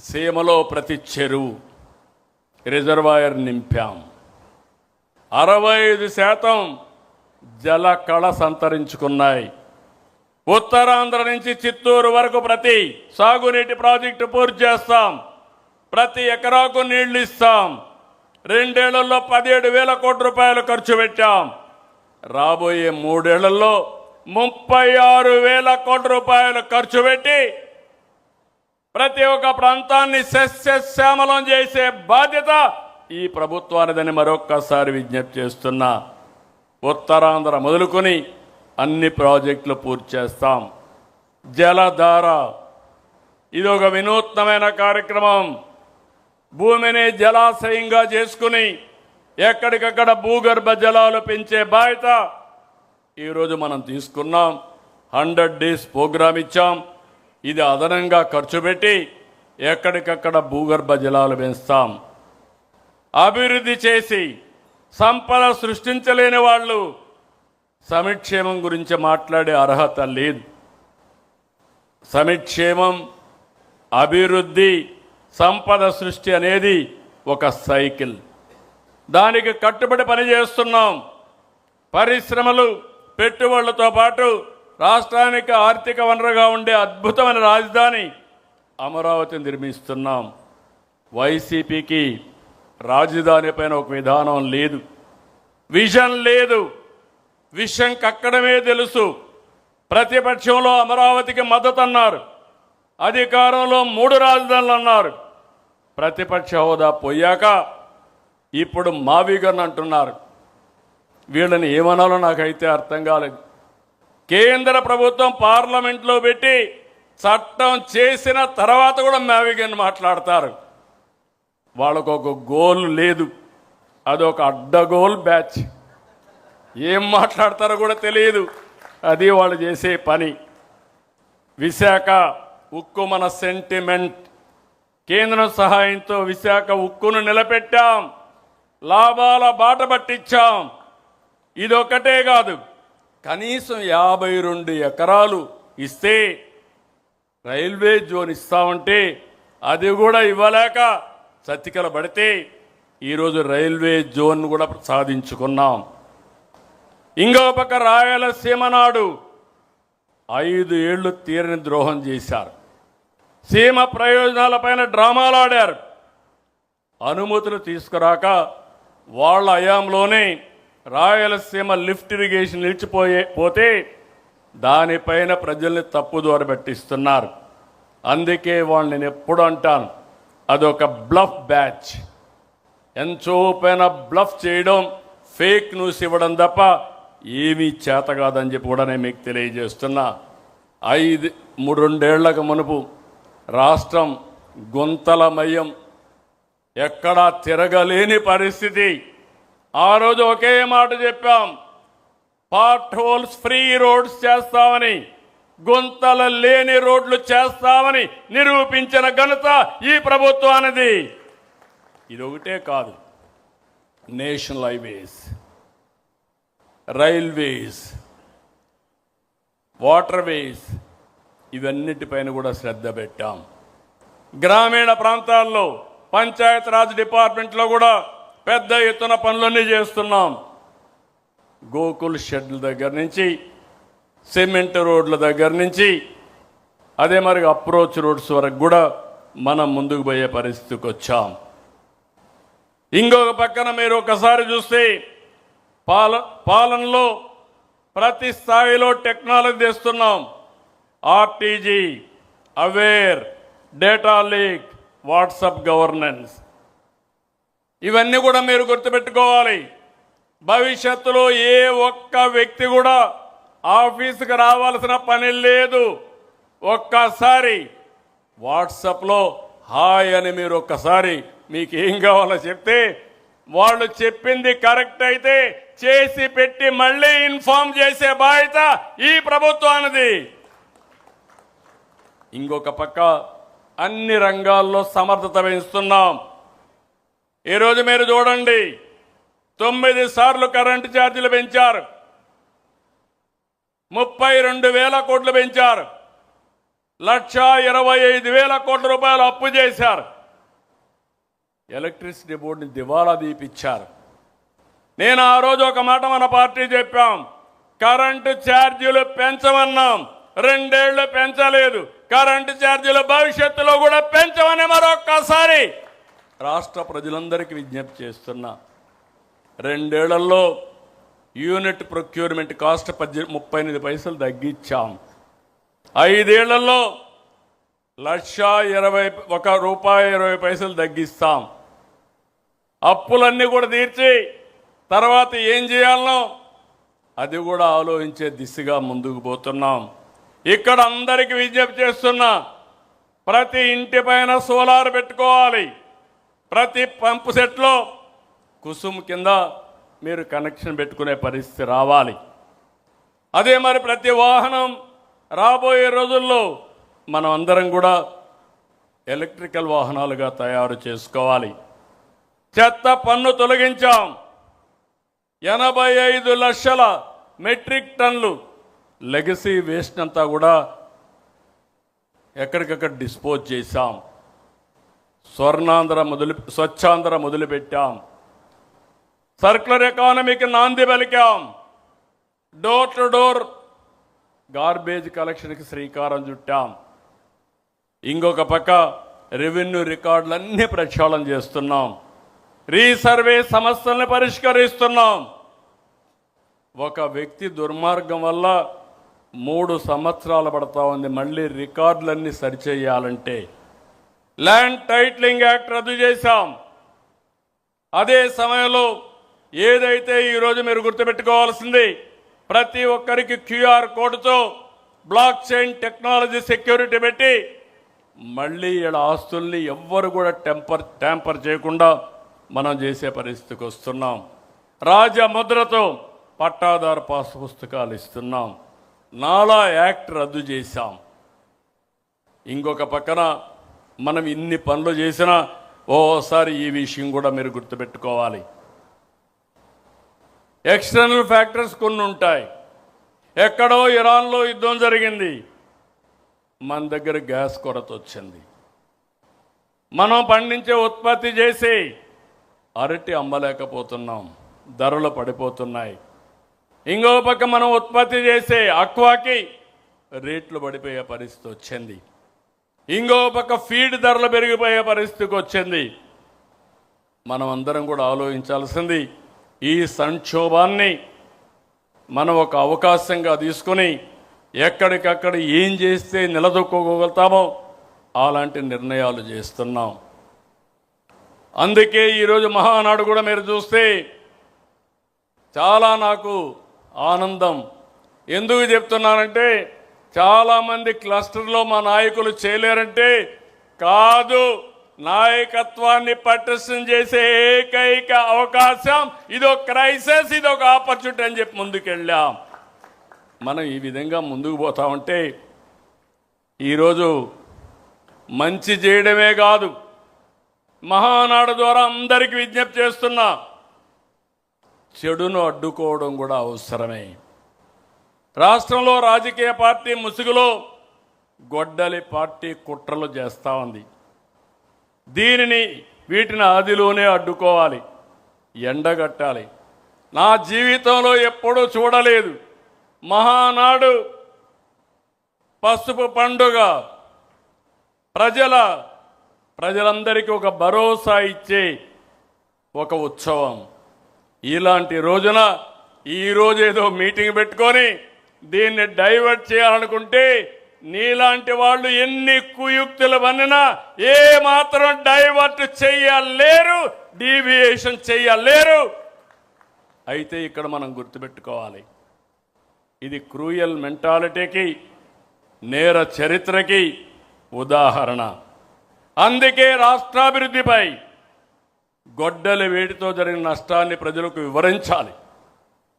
సీమలో ప్రతి చెరువు రిజర్వాయర్ నింపాం. 65% జల కళ సంతరించుకున్నాయి. ఉత్తరాంధ్ర నుంచి చిత్తూరు వరకు ప్రతి సాగునీటి ప్రాజెక్టు పూర్తి చేస్తాం. ప్రతి ఎకరాకు నీళ్లు ఇస్తాం. 2 ఏళ్లలో 17,000 కోట్ల రూపాయలు ఖర్చు పెట్టాం. రాబోయే 3 ఏళ్లలో 36,000 కోట్ల రూపాయలు ఖర్చు పెట్టి ప్రతి ఒక్క ప్రాంతాన్ని సస్యశ్యామలం చేసే బాధ్యత ఈ ప్రభుత్వానిదని మరొక్కసారి విజ్ఞప్తి చేస్తున్నా. ఉత్తరాంధ్ర మొదలుకొని అన్ని ప్రాజెక్టులు పూర్తి చేస్తాం. జలధార ఇది ఒక వినూత్నమైన కార్యక్రమం. భూమిని జలాశయంగా చేసుకుని ఎక్కడికక్కడ భూగర్భ జలాలు పెంచే బాధ్యత ఈరోజు మనం తీసుకున్నాం. 100 డేస్ ప్రోగ్రాం ఇచ్చాం. ఇది అదనంగా ఖర్చు పెట్టి ఎక్కడికక్కడ భూగర్భ జలాలు పెంచుతాం. అభివృద్ధి చేసి సంపద సృష్టించలేని వాళ్ళు సంక్షేమం గురించి మాట్లాడే అర్హత లేదు. సంక్షేమం, అభివృద్ధి, సంపద సృష్టి అనేది ఒక సైకిల్. దానికి కట్టుబడి పనిచేస్తున్నాం. పరిశ్రమలు, పెట్టుబడులతో పాటు రాష్ట్రానికి ఆర్థిక వనరుగా ఉండే అద్భుతమైన రాజధాని అమరావతిని నిర్మిస్తున్నాం. వైసీపీకి రాజధాని పైన ఒక విధానం లేదు, విజన్ లేదు. విషయం కక్కడమే తెలుసు. ప్రతిపక్షంలో అమరావతికి మద్దతు అన్నారు, అధికారంలో 3 రాజధానులు అన్నారు. ప్రతిపక్ష హోదా పోయాక ఇప్పుడు మావిగన్ అంటున్నారు. వీళ్ళని ఏమనాలో నాకైతే అర్థం కాలేదు. కేంద్ర ప్రభుత్వం పార్లమెంట్లో పెట్టి చట్టం చేసిన తర్వాత కూడా మావిగన్ మాట్లాడతారు. వాళ్ళకు ఒక గోల్ లేదు, అదొక అడ్డగోల్ బ్యాచ్. ఏం మాట్లాడతారో కూడా తెలియదు. అది వాళ్ళు చేసే పని. విశాఖ ఉక్కు మన సెంటిమెంట్. కేంద్రం సహాయంతో విశాఖ ఉక్కును నిలబెట్టాం. లాభాల బాట పట్టించాం. ఇదొక్కటే కాదు, కనీసం 52 ఎకరాలు ఇస్తే రైల్వే జోన్ ఇస్తామంటే అది కూడా ఇవ్వలేక చతికిల పడితే ఈరోజు రైల్వే జోన్ కూడా సాధించుకున్నాం. ఇంకో పక్క రాయలసీమ నాడు 5 ఏళ్లు తీరని ద్రోహం చేశారు. సీమ ప్రయోజనాలపైన డ్రామాలాడారు. అనుమతులు తీసుకురాక వాళ్ళ హయాంలోనే రాయలసీమ లిఫ్ట్ ఇరిగేషన్ నిలిచిపోతే దానిపైన ప్రజల్ని తప్పుదోవ పట్టిస్తున్నారు. అందుకే వాళ్ళు నేను ఎప్పుడు అంటాను, అదొక బ్లఫ్ బ్యాచ్. ఎంతో పైన బ్లఫ్ చేయడం, ఫేక్ న్యూస్ ఇవ్వడం తప్ప ఏమీ చేత కాదని చెప్పి కూడా నేను మీకు తెలియజేస్తున్నా. 2 ఏళ్లకు మునుపు రాష్ట్రం గుంతలమయం, ఎక్కడా తిరగలేని పరిస్థితి. ఆ రోజు ఒకే మాట చెప్పాం, పార్ట్ హోల్స్ ఫ్రీ రోడ్స్ చేస్తామని, గుంతలు లేని రోడ్లు చేస్తామని నిరూపించిన ఘనత ఈ ప్రభుత్వానిది. ఇది ఒకటే కాదు, నేషనల్ హైవేస్, రైల్వేస్, వాటర్వేస్, ఇవన్నిటిపైన కూడా శ్రద్ధ పెట్టాం. గ్రామీణ ప్రాంతాల్లో పంచాయతీరాజ్ డిపార్ట్మెంట్లో కూడా పెద్ద ఎత్తున పనులన్నీ చేస్తున్నాం. గోకుల్ షెడ్ల దగ్గర నుంచి, సిమెంట్ రోడ్ల దగ్గర నుంచి, అదే మరి అప్రోచ్ రోడ్స్ వరకు కూడా మనం ముందుకు పోయే పరిస్థితికి వచ్చాం. ఇంకొక పక్కన మీరు ఒకసారి చూస్తే పాలనలో ప్రతి స్థాయిలో టెక్నాలజీ తెస్తున్నాం. RTG, aware, data lake, WhatsApp governance, ఇవన్నీ కూడా మీరు గుర్తుపెట్టుకోవాలి. భవిష్యత్తులో ఏ ఒక్క వ్యక్తి కూడా ఆఫీసుకు రావాల్సిన పని లేదు. ఒక్కసారి వాట్సాప్లో హాయ్ అని మీరు ఒక్కసారి మీకు ఏం కావాలో చెప్తే వాళ్ళు చెప్పింది కరెక్ట్ అయితే చేసి పెట్టి మళ్ళీ ఇన్ఫార్మ్ చేసే బాధ్యత ఈ ప్రభుత్వానిది. ఇంకొక పక్క అన్ని రంగాల్లో సమర్థత వహిస్తున్నాం. ఈరోజు మీరు చూడండి, 9 సార్లు కరెంటు ఛార్జీలు పెంచారు, 32,000 కోట్లు పెంచారు, 1,25,000 కోట్ల రూపాయలు అప్పు చేశారు, ఎలక్ట్రిసిటీ బోర్డుని దివాలా తీపిచ్చారు. నేను ఆ రోజు ఒక మాట మన పార్టీ చెప్పాం, కరెంటు ఛార్జీలు పెంచమన్నాం, 2 ఏళ్లు పెంచలేదు. కరెంటు ఛార్జీలు భవిష్యత్తులో కూడా పెంచమని మరొక్కసారి రాష్ట్ర ప్రజలందరికీ విజ్ఞప్తి చేస్తున్నా. 2 ఏళ్లలో యూనిట్ ప్రొక్యూర్మెంట్ కాస్ట్ 38 పైసలు తగ్గించాం. 5 ఏళ్లలో ₹1.20 తగ్గిస్తాం. అప్పులన్నీ కూడా తీర్చి తర్వాత ఏం చేయాలనో అది కూడా ఆలోచించే దిశగా ముందుకు పోతున్నాం. ఇక్కడ అందరికీ విజ్ఞప్తి చేస్తున్నా, ప్రతి ఇంటి పైన సోలార్ పెట్టుకోవాలి. ప్రతి పంపు సెట్లో కుసుమ్ కింద మీరు కనెక్షన్ పెట్టుకునే పరిస్థితి రావాలి. అదే మరి ప్రతి వాహనం రాబోయే రోజుల్లో మనం అందరం కూడా ఎలక్ట్రికల్ వాహనాలుగా తయారు చేసుకోవాలి. చెత్త పన్ను తొలగించాం. 85 లక్షల మెట్రిక్ టన్నులు లెగసీ వేస్ట్ అంతా కూడా ఎక్కడికక్కడ డిస్పోజ్ చేశాం. స్వచ్ఛాంధ్ర మొదలుపెట్టాం. సర్క్యులర్ ఎకానమీకి నాంది పలికాం. డోర్ టు డోర్ గార్బేజ్ కలెక్షన్కి శ్రీకారం చుట్టాం. ఇంకొక పక్క రెవెన్యూ రికార్డులన్నీ ప్రక్షాళన చేస్తున్నాం. రీసర్వే సమస్యలను పరిష్కరిస్తున్నాం. ఒక వ్యక్తి దుర్మార్గం వల్ల 3 సంవత్సరాలు పడతా ఉంది మళ్ళీ రికార్డులన్నీ సరిచేయాలంటే. ల్యాండ్ టైటిలింగ్ యాక్ట్ రద్దు చేశాం. అదే సమయంలో ఏదైతే ఈరోజు మీరు గుర్తుపెట్టుకోవాల్సింది, ప్రతి ఒక్కరికి క్యూఆర్ కోడ్తో బ్లాక్ చైన్ టెక్నాలజీ సెక్యూరిటీ పెట్టి మళ్ళీ ఈడ ఆస్తుల్ని ఎవ్వరు కూడా ట్యాంపర్ చేయకుండా మనం చేసే పరిస్థితికి వస్తున్నాం. రాజముద్రతో పట్టాదారు పాస్ పుస్తకాలు ఇస్తున్నాం. నాలా యాక్ట్ రద్దు చేశాం. ఇంకొక పక్కన మనం ఇన్ని పనులు చేసినా ఓసారి ఈ విషయం కూడా మీరు గుర్తుపెట్టుకోవాలి. ఎక్స్టర్నల్ ఫ్యాక్టర్స్ కొన్ని ఉంటాయి. ఎక్కడో ఇరాన్లో యుద్ధం జరిగింది, మన దగ్గర గ్యాస్ కొరత వచ్చింది. మనం పండించే ఉత్పత్తి చేసి అరటి అమ్మలేకపోతున్నాం, ధరలు పడిపోతున్నాయి. ఇంకో పక్క మనం ఉత్పత్తి చేసే అక్వాకి రేట్లు పడిపోయే పరిస్థితి వచ్చింది. ఇంకో పక్క ఫీడ్ ధరలు పెరిగిపోయే పరిస్థితికి వచ్చింది. మనం అందరం కూడా ఆలోచించాల్సింది, ఈ సంక్షోభాన్ని మనం ఒక అవకాశంగా తీసుకుని ఎక్కడికక్కడ ఏం చేస్తే నిలదొక్కోగలుగుతామో అలాంటి నిర్ణయాలు చేస్తున్నాం. అందుకే ఈరోజు మహానాడు కూడా మీరు చూస్తే చాలా నాకు ఆనందం. ఎందుకు చెప్తున్నానంటే, చాలామంది క్లస్టర్లో మా నాయకులు చేయలేరంటే కాదు, నాయకత్వాన్ని పటిష్టం చేసే ఏకైక అవకాశం ఇదొక క్రైసిస్, ఇదొక ఆపర్చునిటీ అని చెప్పి ముందుకెళ్ళాం. మనం ఈ విధంగా ముందుకు పోతామంటే ఈరోజు మంచి చేయడమే కాదు, మహానాడు ద్వారా అందరికీ విజ్ఞప్తి చేస్తున్నా, చెడును అడ్డుకోవడం కూడా అవసరమే. రాష్ట్రంలో రాజకీయ పార్టీ ముసుగులో గొడ్డలి పార్టీ కుట్రలు చేస్తూ ఉంది. వీటిని ఆదిలోనే అడ్డుకోవాలి, ఎండగట్టాలి. నా జీవితంలో ఎప్పుడూ చూడలేదు, మహానాడు పసుపు పండుగ ప్రజలందరికీ ఒక భరోసా ఇచ్చే ఒక ఉత్సవం. ఇలాంటి రోజున ఈరోజు ఏదో మీటింగ్ పెట్టుకొని దీన్ని డైవర్ట్ చేయాలనుకుంటే నీలాంటి వాళ్ళు ఎన్ని కుయుక్తులు పన్నినా ఏ మాత్రం డైవర్ట్ చెయ్యలేరు, డీవియేషన్ చెయ్యలేరు. అయితే ఇక్కడ మనం గుర్తుపెట్టుకోవాలి, ఇది క్రూయల్ మెంటాలిటీకి, నేర చరిత్రకి ఉదాహరణ. అందుకే రాష్ట్రాభివృద్ధిపై గొడ్డలి వేడితో జరిగిన నష్టాన్ని ప్రజలకు వివరించాలి,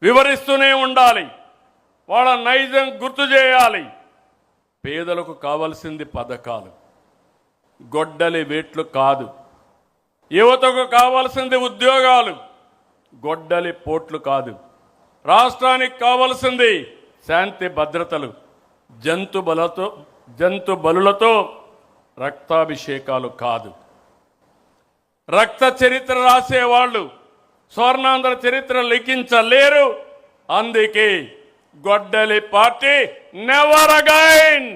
వివరిస్తూనే ఉండాలి, వాళ్ళ నైజం గుర్తు చేయాలి. పేదలకు కావాల్సింది పథకాలు. గొడ్డలి వేట్లు కాదు. యువతకు కావాల్సింది ఉద్యోగాలు, గొడ్డలి పోట్లు కాదు. రాష్ట్రానికి కావాల్సింది శాంతి భద్రతలు, జంతు బలులతో రక్తాభిషేకాలు కాదు. రక్త చరిత్ర రాసేవాళ్ళు స్వర్ణాంధ్ర చరిత్ర లిఖించలేరు. అందుకే గొడ్డలి పార్టీ నెవర్ అగైన్.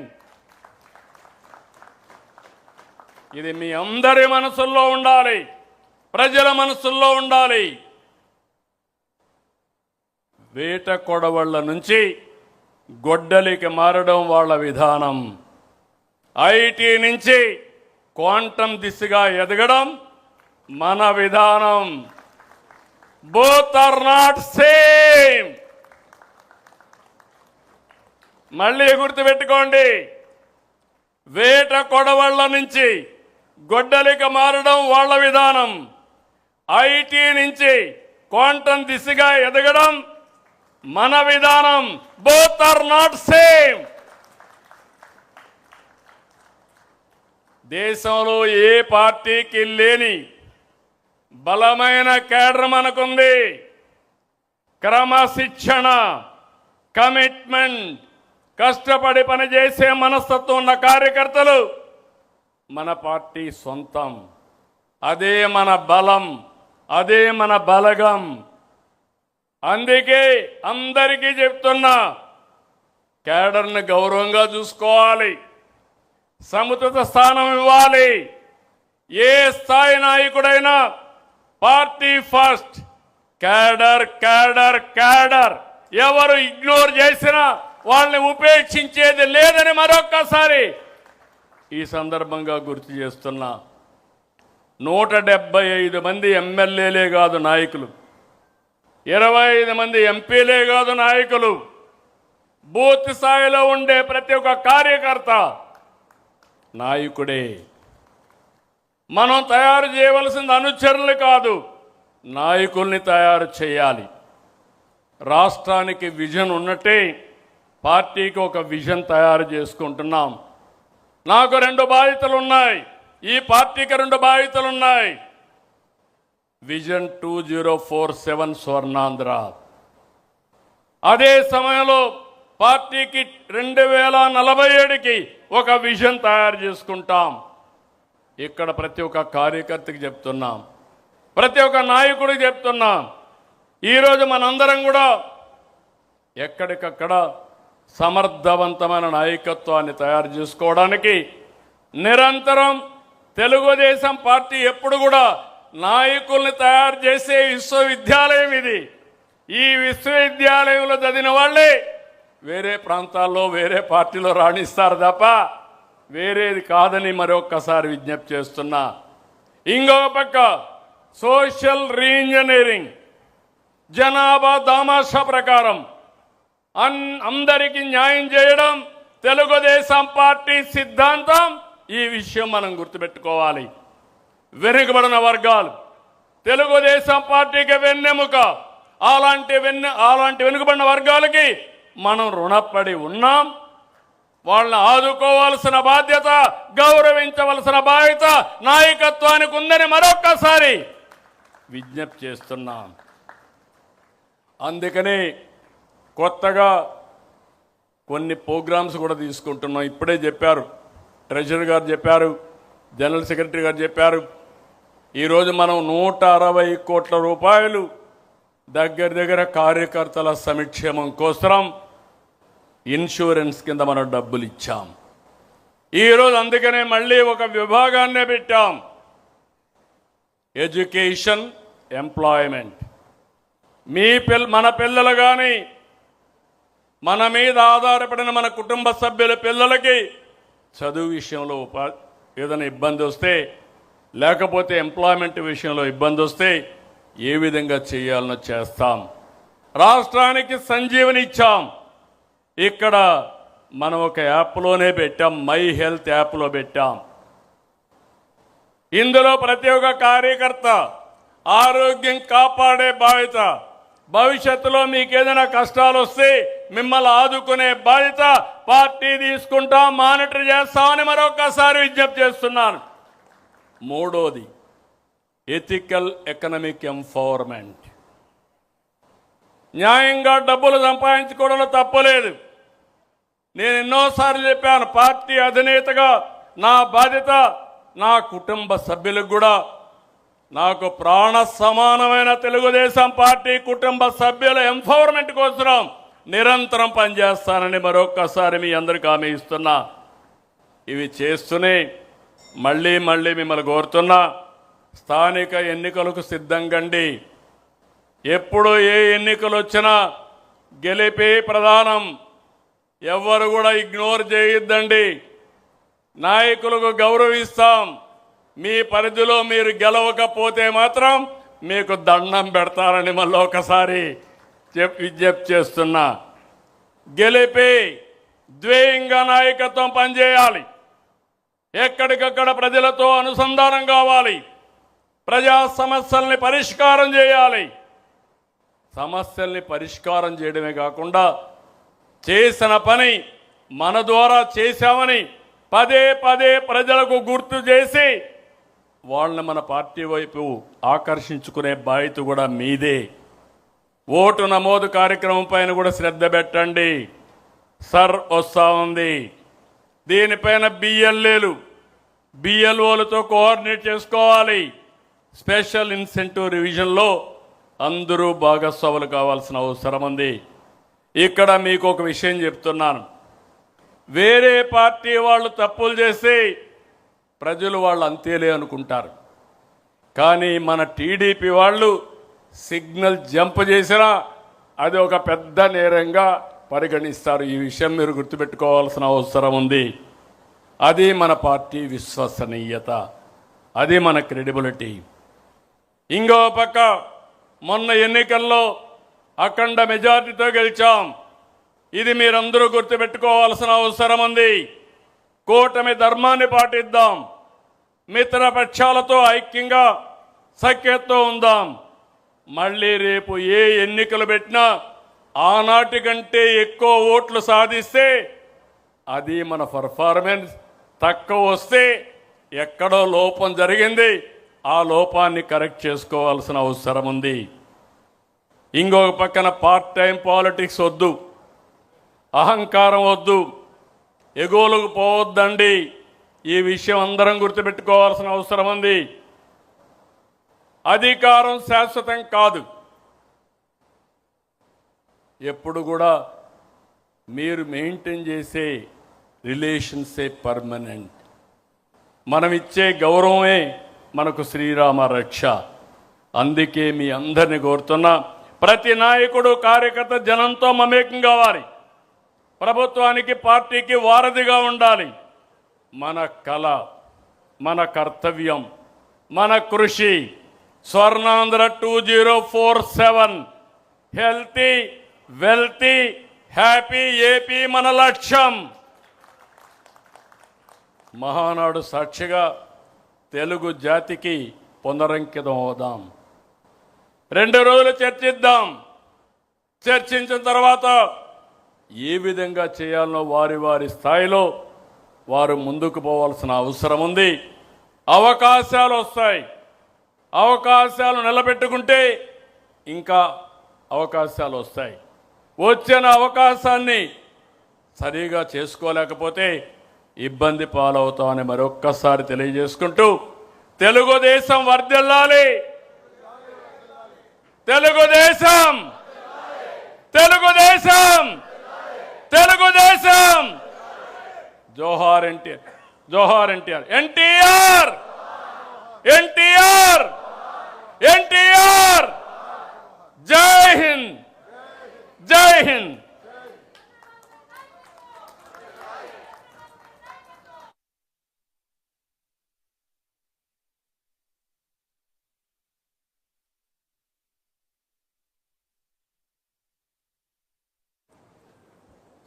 ఇది మీ అందరి మనసుల్లో ఉండాలి, ప్రజల మనసుల్లో ఉండాలి. వేట కొడవళ్ల నుంచి గొడ్డలికి మారడం వాళ్ళ విధానం. ఐటీ నుంచి క్వాంటం దిశగా ఎదగడం మన విధానం. Both are not same. మళ్ళీ గుర్తుపెట్టుకోండి, వేట కొడవళ్ల నుంచి గొడ్డలికి మారడం వాళ్ళ విధానం. ఐటీ నుంచి క్వాంటం దిశగా ఎదగడం మన విధానం. Both are not same. దేశంలో ఏ పార్టీకి లేని బలమైన కేడర్ మనకుంది. క్రమశిక్షణ, కమిట్మెంట్, కష్టపడి పనిచేసే మనస్తత్వం ఉన్న కార్యకర్తలు మన పార్టీ సొంతం. అదే మన బలం, అదే మన బలగం. అందుకే అందరికీ చెప్తున్నా, కేడర్ని గౌరవంగా చూసుకోవాలి, సముచిత స్థానం ఇవ్వాలి. ఏ స్థాయి నాయకుడైనా party first, cadre cadre cadre. ఎవరు ఇగ్నోర్ చేసినా వాళ్ళని ఉపేక్షించేది లేదని మరొక్కసారి ఈ సందర్భంగా గుర్తు చేస్తున్నా. 175 మంది ఎమ్మెల్యేలే కాదు నాయకులు, 25 మంది ఎంపీలే కాదు నాయకులు. బూత్ స్థాయిలో ఉండే ప్రతి ఒక్క కార్యకర్త నాయకుడే. మనం తయారు చేయవలసింది అనుచరులు కాదు, నాయకుల్ని తయారు చేయాలి. రాష్ట్రానికి విజన్ ఉన్నట్టే పార్టీకి ఒక విజన్ తయారు చేసుకుంటున్నాం. నాకు 2 బాధ్యతలు ఉన్నాయి, ఈ పార్టీకి 2 బాధ్యతలు ఉన్నాయి. విజన్ 2047 స్వర్ణాంధ్ర. అదే సమయంలో పార్టీకి 2047కి ఒక విజన్ తయారు చేసుకుంటాం. ఇక్కడ ప్రతి ఒక్క కార్యకర్తకి చెప్తున్నాం, ప్రతి ఒక్క నాయకుడికి చెప్తున్నాం. ఈరోజు మనందరం కూడా ఎక్కడికక్కడ సమర్థవంతమైన నాయకత్వాన్ని తయారు చేసుకోవడానికి నిరంతరం తెలుగుదేశం పార్టీ ఎప్పుడు కూడా నాయకుల్ని తయారు చేసే విశ్వవిద్యాలయం ఇది. ఈ విశ్వవిద్యాలయంలో చదివిన వాళ్ళే వేరే ప్రాంతాల్లో వేరే పార్టీలో రాణిస్తారు తప్ప వేరేది కాదని మరొక్కసారి విజ్ఞప్తి చేస్తున్నా. ఇంకొక పక్క సోషల్ రీఇంజనీరింగ్, జనాభా దామాషా ప్రకారం అందరికీ న్యాయం చేయడం తెలుగుదేశం పార్టీ సిద్ధాంతం. ఈ విషయం మనం గుర్తుపెట్టుకోవాలి. వెనుకబడిన వర్గాలు తెలుగుదేశం పార్టీకి వెన్నెముక. అలాంటి వెనుకబడిన వర్గాలకి మనం రుణపడి ఉన్నాం. వాళ్ళని ఆదుకోవాల్సిన బాధ్యత, గౌరవించవలసిన బాధ్యత నాయకత్వానికి ఉందని మరొక్కసారి విజ్ఞప్తి చేస్తున్నాం. అందుకనే కొత్తగా కొన్ని ప్రోగ్రామ్స్ కూడా తీసుకుంటున్నాం. ఇప్పుడే చెప్పారు, ట్రెజరర్ గారు చెప్పారు, జనరల్ సెక్రటరీ గారు చెప్పారు. ఈరోజు మనం 160 కోట్ల రూపాయలు దగ్గర కార్యకర్తల సంక్షేమం కోసం ఇన్సూరెన్స్ కింద మనం డబ్బులు ఇచ్చాం. ఈరోజు అందుకనే మళ్ళీ ఒక విభాగాన్నే పెట్టాం, ఎడ్యుకేషన్, ఎంప్లాయ్మెంట్. మన పిల్లలు కానీ మన మీద ఆధారపడిన మన కుటుంబ సభ్యుల పిల్లలకి చదువు విషయంలో ఏదైనా ఇబ్బంది వస్తే, లేకపోతే ఎంప్లాయ్మెంట్ విషయంలో ఇబ్బంది వస్తే ఏ విధంగా చేయాలనో చేస్తాం. రాష్ట్రానికి సంజీవని ఇచ్చాం. ఇక్కడ మనం ఒక యాప్లోనే పెట్టాం, మై హెల్త్ యాప్లో పెట్టాం. ఇందులో ప్రతి ఒక్క కార్యకర్త ఆరోగ్యం కాపాడే బాధ్యత, భవిష్యత్తులో మీకు ఏదైనా కష్టాలు వస్తే మిమ్మల్ని ఆదుకునే బాధ్యత పార్టీ తీసుకుంటాం, మానిటర్ చేస్తామని మరొకసారి విజ్ఞప్తి చేస్తున్నాను. మూడోది ఎథికల్ ఎకనామిక్ ఎంపవర్మెంట్. న్యాయంగా డబ్బులు సంపాదించుకోవడంలో తప్పలేదు. నేను ఎన్నోసార్లు చెప్పాను, పార్టీ అధినేతగా నా బాధ్యత నా కుటుంబ సభ్యులకు కూడా నాకు ప్రాణ సమానమైన తెలుగుదేశం పార్టీ కుటుంబ సభ్యుల ఎంపవర్మెంట్ కోసం నిరంతరం పనిచేస్తానని మరొక్కసారి మీ అందరికీ హామీ ఇస్తున్నా. ఇవి చేస్తూనే మళ్ళీ మిమ్మల్ని కోరుతున్నా, స్థానిక ఎన్నికలకు సిద్ధంగండి. ఎప్పుడు ఏ ఎన్నికలు వచ్చినా గెలిపే ప్రధానం. ఎవ్వరు కూడా ఇగ్నోర్ చేయొద్దండి. నాయకులకు గౌరవిస్తాం. మీ పరిధిలో మీరు గెలవకపోతే మాత్రం మీకు దండం పెడతారని మళ్ళీ ఒకసారి విజ్ఞప్తి చేస్తున్నా. గెలిపి ద్వేయంగా నాయకత్వం పనిచేయాలి. ఎక్కడికక్కడ ప్రజలతో అనుసంధానం కావాలి. ప్రజా సమస్యల్ని పరిష్కారం చేయాలి. సమస్యల్ని పరిష్కారం చేయడమే కాకుండా చేసిన పని మన ద్వారా చేశామని పదే ప్రజలకు గుర్తు చేసి వాళ్ళని మన పార్టీ వైపు ఆకర్షించుకునే బాధ్యత కూడా మీదే. ఓటు నమోదు కార్యక్రమం పైన కూడా శ్రద్ధ పెట్టండి. సర్ వస్తూ ఉంది. దీనిపైన బిఎల్ఓలతో కోఆర్డినేట్ చేసుకోవాలి. స్పెషల్ ఇన్సెంటివ్ రివిజన్లో అందరూ భాగస్వాములు కావాల్సిన అవసరం ఉంది. ఇక్కడ మీకు ఒక విషయం చెప్తున్నాను. వేరే పార్టీ వాళ్ళు తప్పులు చేసి ప్రజలు వాళ్ళు అంతేలే అనుకుంటారు. కానీ మన టీడీపీ వాళ్ళు సిగ్నల్ జంప్ చేసినా అది ఒక పెద్ద నేరంగా పరిగణిస్తారు. ఈ విషయం మీరు గుర్తుపెట్టుకోవాల్సిన అవసరం ఉంది. అది మన పార్టీ విశ్వసనీయత, అది మన క్రెడిబిలిటీ. ఇంకో పక్క మొన్న ఎన్నికల్లో అఖండ మెజార్టీతో గెలిచాం. ఇది మీరందరూ గుర్తుపెట్టుకోవాల్సిన అవసరం ఉంది. కూటమి ధర్మాన్ని పాటిద్దాం. మిత్రపక్షాలతో ఐక్యంగా సఖ్యతతో ఉందాం. మళ్ళీ రేపు ఏ ఎన్నికలు పెట్టినా ఆనాటి కంటే ఎక్కువ ఓట్లు సాధిస్తే అది మన పర్ఫార్మెన్స్. తక్కువ వస్తే ఎక్కడో లోపం జరిగింది, ఆ లోపాన్ని కరెక్ట్ చేసుకోవాల్సిన అవసరం ఉంది. ఇంకొక పక్కన పార్ట్ టైం పాలిటిక్స్ వద్దు, అహంకారం వద్దు, ఎగోలకు పోవద్దండి. ఈ విషయం అందరం గుర్తుపెట్టుకోవాల్సిన అవసరం ఉంది. అధికారం శాశ్వతం కాదు. ఎప్పుడు కూడా మీరు మెయింటైన్ చేసే రిలేషన్సే పర్మనెంట్. మనం ఇచ్చే గౌరవమే మనకు శ్రీరామ రక్ష. అందుకే మీ అందరిని కోరుతున్నా, ప్రతి నాయకుడు కార్యకర్త జనంతో మమేకం కావాలి. ప్రభుత్వానికి పార్టీకి వారధిగా ఉండాలి. మన కళ, మన కర్తవ్యం, మన కృషి. Swarnandhra 2047 healthy wealthy happy AP మన లక్ష్యం. మహానాడు సాక్షిగా తెలుగు జాతికి పునరంకితం అవుదాం. 2 రోజులు చర్చిద్దాం. చర్చించిన తర్వాత ఏ విధంగా చేయాలనో వారి స్థాయిలో వారు ముందుకు పోవాల్సిన అవసరం ఉంది. అవకాశాలు వస్తాయి. అవకాశాలు నిలబెట్టుకుంటే ఇంకా అవకాశాలు వస్తాయి. వచ్చిన అవకాశాన్ని సరిగా చేసుకోలేకపోతే ఇబ్బంది పాలవుతామని మరొక్కసారి తెలియజేసుకుంటూ, తెలుగుదేశం వర్ధిల్లాలి. తెలుగుదేశం, తెలుగుదేశం, తెలుగుదేశం. జోహార్ ఎన్టీఆర్, జోహార్ ఎన్టీఆర్, ఎన్టీఆర్, ఎన్టీఆర్, ఎన్టీఆర్. జై హింద్, జై హింద్.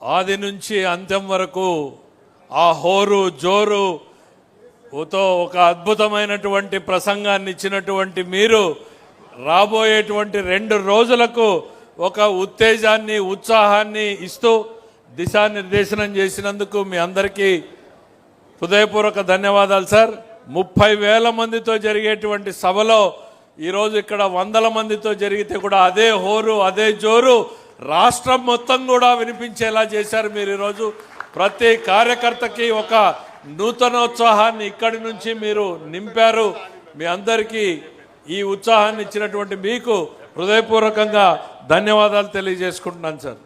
ఆది నుంచి అంత్యం వరకు ఆ హోరు జోరుతో ఒక అద్భుతమైనటువంటి ప్రసంగాన్ని ఇచ్చినటువంటి మీరు రాబోయేటువంటి 2 రోజులకు ఒక ఉత్తేజాన్ని, ఉత్సాహాన్ని ఇస్తూ దిశానిర్దేశనం చేసినందుకు మీ అందరికీ హృదయపూర్వక ధన్యవాదాలు సార్. 30,000 మందితో జరిగేటువంటి సభలో ఈరోజు ఇక్కడ 100 మందితో జరిగితే కూడా అదే హోరు అదే జోరు రాష్ట్రం మొత్తం కూడా వినిపించేలా చేశారు మీరు. ఈరోజు ప్రతి కార్యకర్తకి ఒక నూతనోత్సాహాన్ని ఇక్కడి నుంచి మీరు నింపారు. మీ అందరికీ ఈ ఉత్సాహాన్ని ఇచ్చినటువంటి మీకు హృదయపూర్వకంగా ధన్యవాదాలు తెలియజేసుకుంటున్నాను సార్.